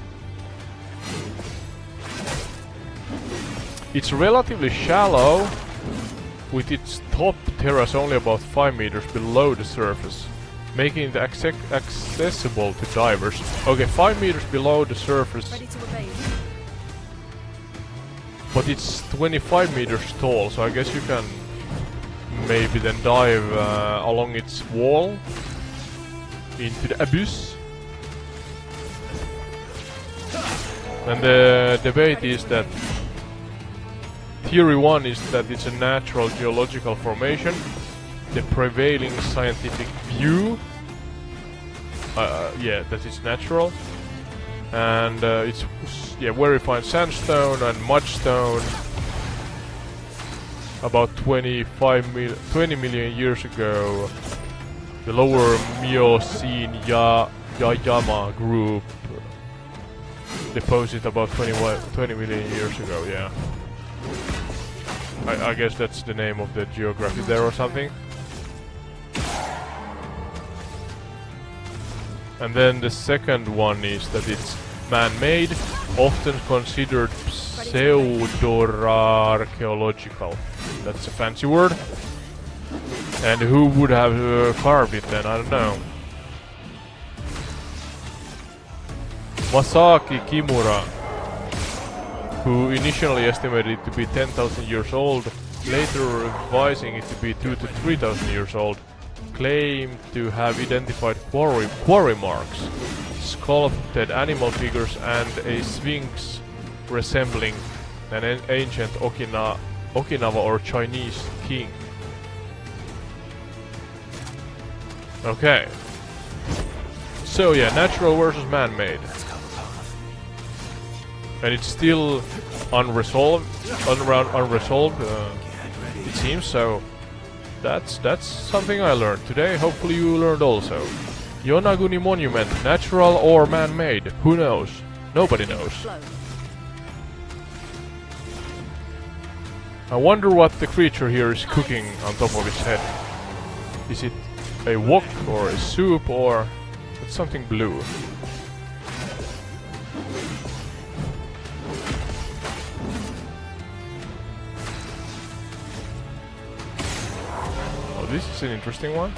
It's relatively shallow, with its top terrace only about 5 meters below the surface, making it accessible to divers. Okay, 5 meters below the surface, Ready to obey. but it's 25 meters tall, so I guess you can maybe then dive along its wall into the abyss. And the debate is that Theory 1 is that it's a natural geological formation. The prevailing scientific view, that it's natural. And it's very fine sandstone and mudstone. About 20 million years ago, the lower Miocene Yayama group deposited about 20 million years ago, yeah. I guess that's the name of the geography there or something. And then the second one is that it's man-made, often considered pseudo-archaeological. That's a fancy word. And who would have carved it then? I don't know. Masaki Kimura, who initially estimated it to be 10,000 years old, later revising it to be 2,000 to 3,000 years old, claimed to have identified quarry marks, sculpted animal figures, and a sphinx resembling an ancient Okinawa or Chinese king. Okay. So yeah, natural versus man-made. And it's still unresolved, it seems, so that's something I learned today. Hopefully you learned also. Yonaguni Monument, natural or man-made? Who knows? Nobody knows. I wonder what the creature here is cooking on top of its head. Is it a wok or a soup or it's something blue? Oh, this is an interesting one.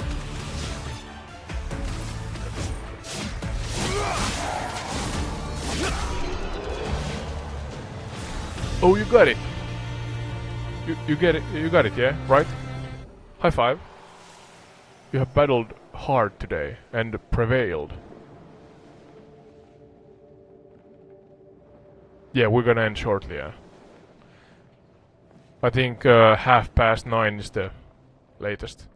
Oh, you got it. You get it. You got it, yeah? Right? High five. You have battled hard today and prevailed. Yeah, we're gonna end shortly, yeah. I think 9:30 is the latest.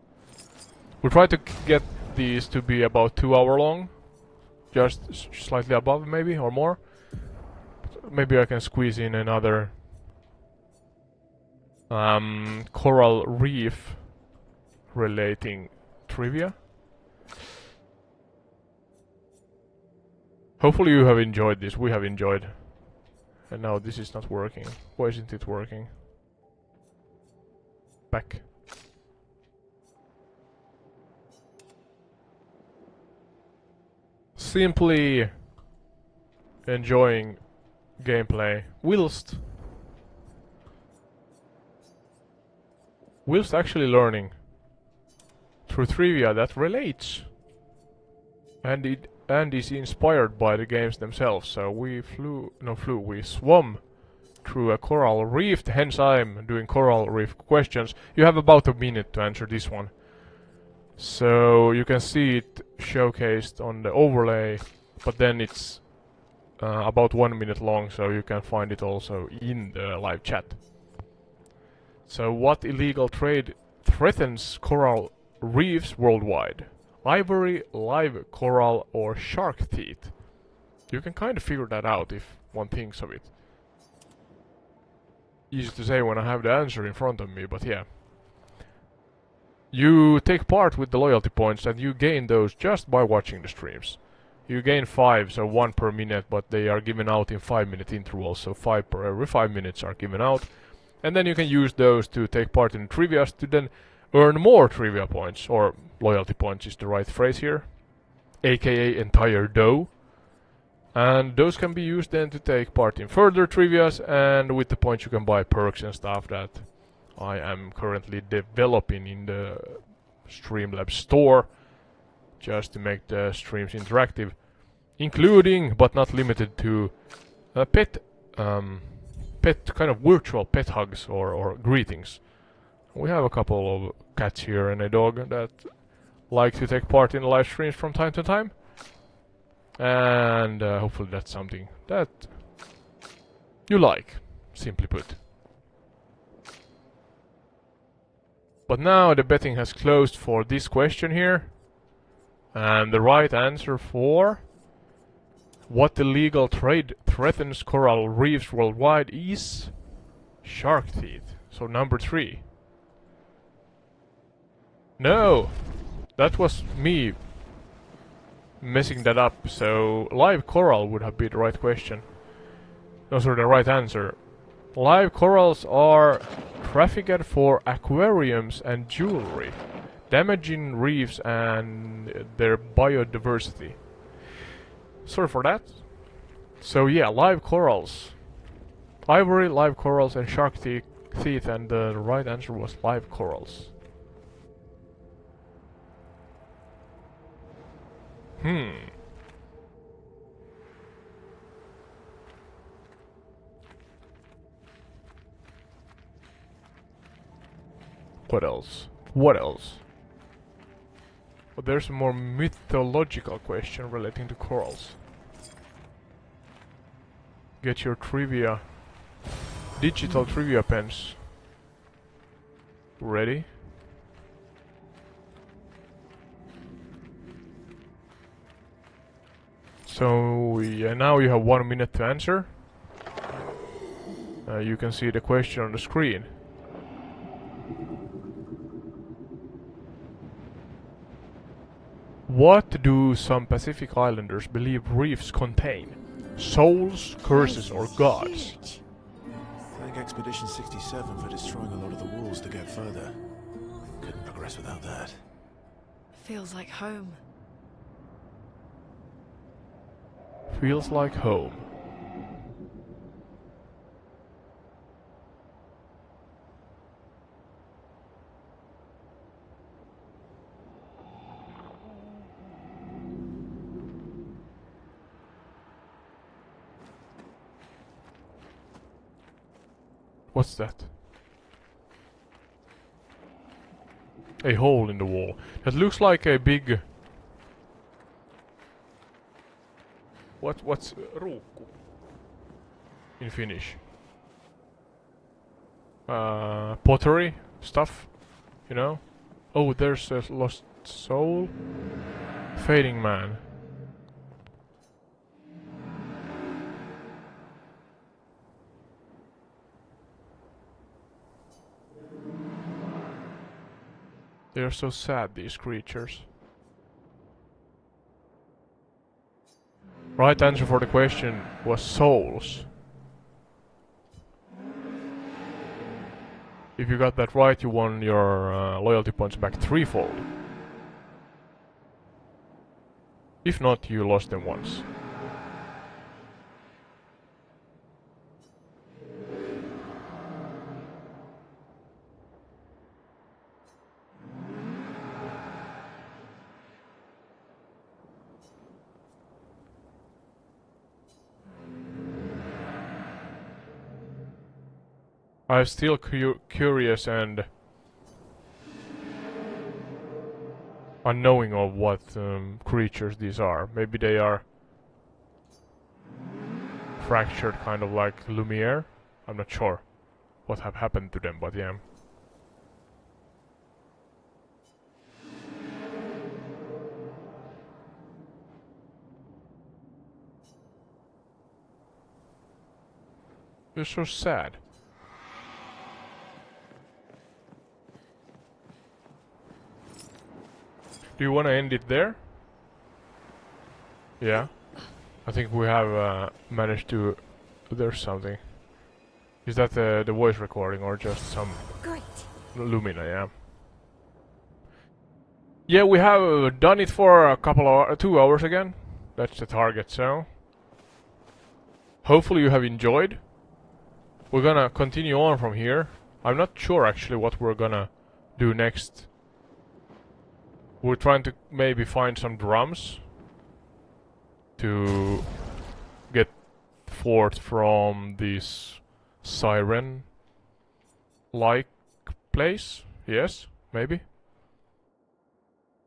We'll try to get these to be about 2 hour long. Just slightly above, maybe, or more. Maybe I can squeeze in another coral reef relating trivia. Hopefully you have enjoyed this. We have enjoyed. And now this is not working. Why isn't it working? Back. Simply enjoying gameplay whilst actually learning through trivia that relates and is inspired by the games themselves. So we swam through a coral reef, hence I'm doing coral reef questions. You have about a minute to answer this one. So you can see it showcased on the overlay, but then it's about 1 minute long, so you can find it also in the live chat. So what illegal trade threatens coral reefs worldwide? Ivory, live coral, or shark teeth? You can kind of figure that out if one thinks of it. Easy to say when I have the answer in front of me, but yeah. You take part with the loyalty points and you gain those just by watching the streams. You gain 5, so 1 per minute, but they are given out in 5-minute intervals, so 5 per every 5 minutes are given out. And then you can use those to take part in trivias to then earn more trivia points, or loyalty points is the right phrase here, aka entire dough. And those can be used then to take part in further trivias, and with the points you can buy perks and stuff that I am currently developing in the Streamlabs store, just to make the streams interactive, including but not limited to pet kind of virtual pet hugs or greetings. We have a couple of cats here and a dog that like to take part in live streams from time to time, and hopefully that's something that you like, simply put. But now the betting has closed for this question here, and the right answer for what illegal trade threatens coral reefs worldwide is shark teeth. So number 3. No! That was me messing that up, so live coral would have been the right question. No, sorry, the right answer. Live corals are trafficked for aquariums and jewelry, damaging reefs and their biodiversity. Sorry for that. So yeah, live corals Ivory, live corals, and shark teeth, and the right answer was live corals. What else? What else? But there's a more mythological question relating to corals. Get your trivia, digital trivia pens ready. So yeah, now you have 1 minute to answer. You can see the question on the screen. What do some Pacific Islanders believe reefs contain? Souls, curses, or gods? Thank Expedition 67 for destroying a lot of the walls to get further. Couldn't progress without that. Feels like home. Feels like home. What's that? A hole in the wall. That looks like a big... What's ruukku in Finnish? Pottery stuff, you know? Oh, there's a lost soul. Fading man. They are so sad, these creatures. Right answer for the question was souls. If you got that right, you won your loyalty points back threefold. If not, you lost them once. I'm still curious and unknowing of what creatures these are. Maybe they are fractured, kind of like Lumiere. I'm not sure what have happened to them, but yeah. They're so sad. Do you want to end it there? Yeah. I think we have managed to... There's something. Is that the voice recording or just some... Great. Lumina, yeah. Yeah, we have done it for a couple of 2 hours again. That's the target, so... Hopefully you have enjoyed. We're gonna continue on from here. I'm not sure actually what we're gonna do next. We're trying to maybe find some drums to get forth from this siren-like place. Yes, maybe.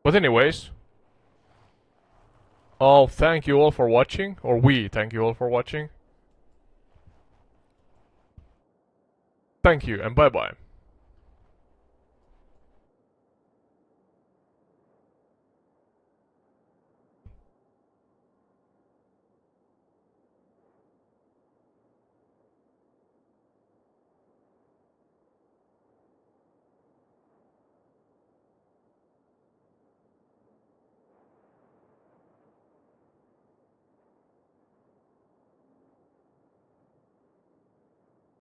But anyways, I'll thank you all for watching, or we thank you all for watching. Thank you and bye bye.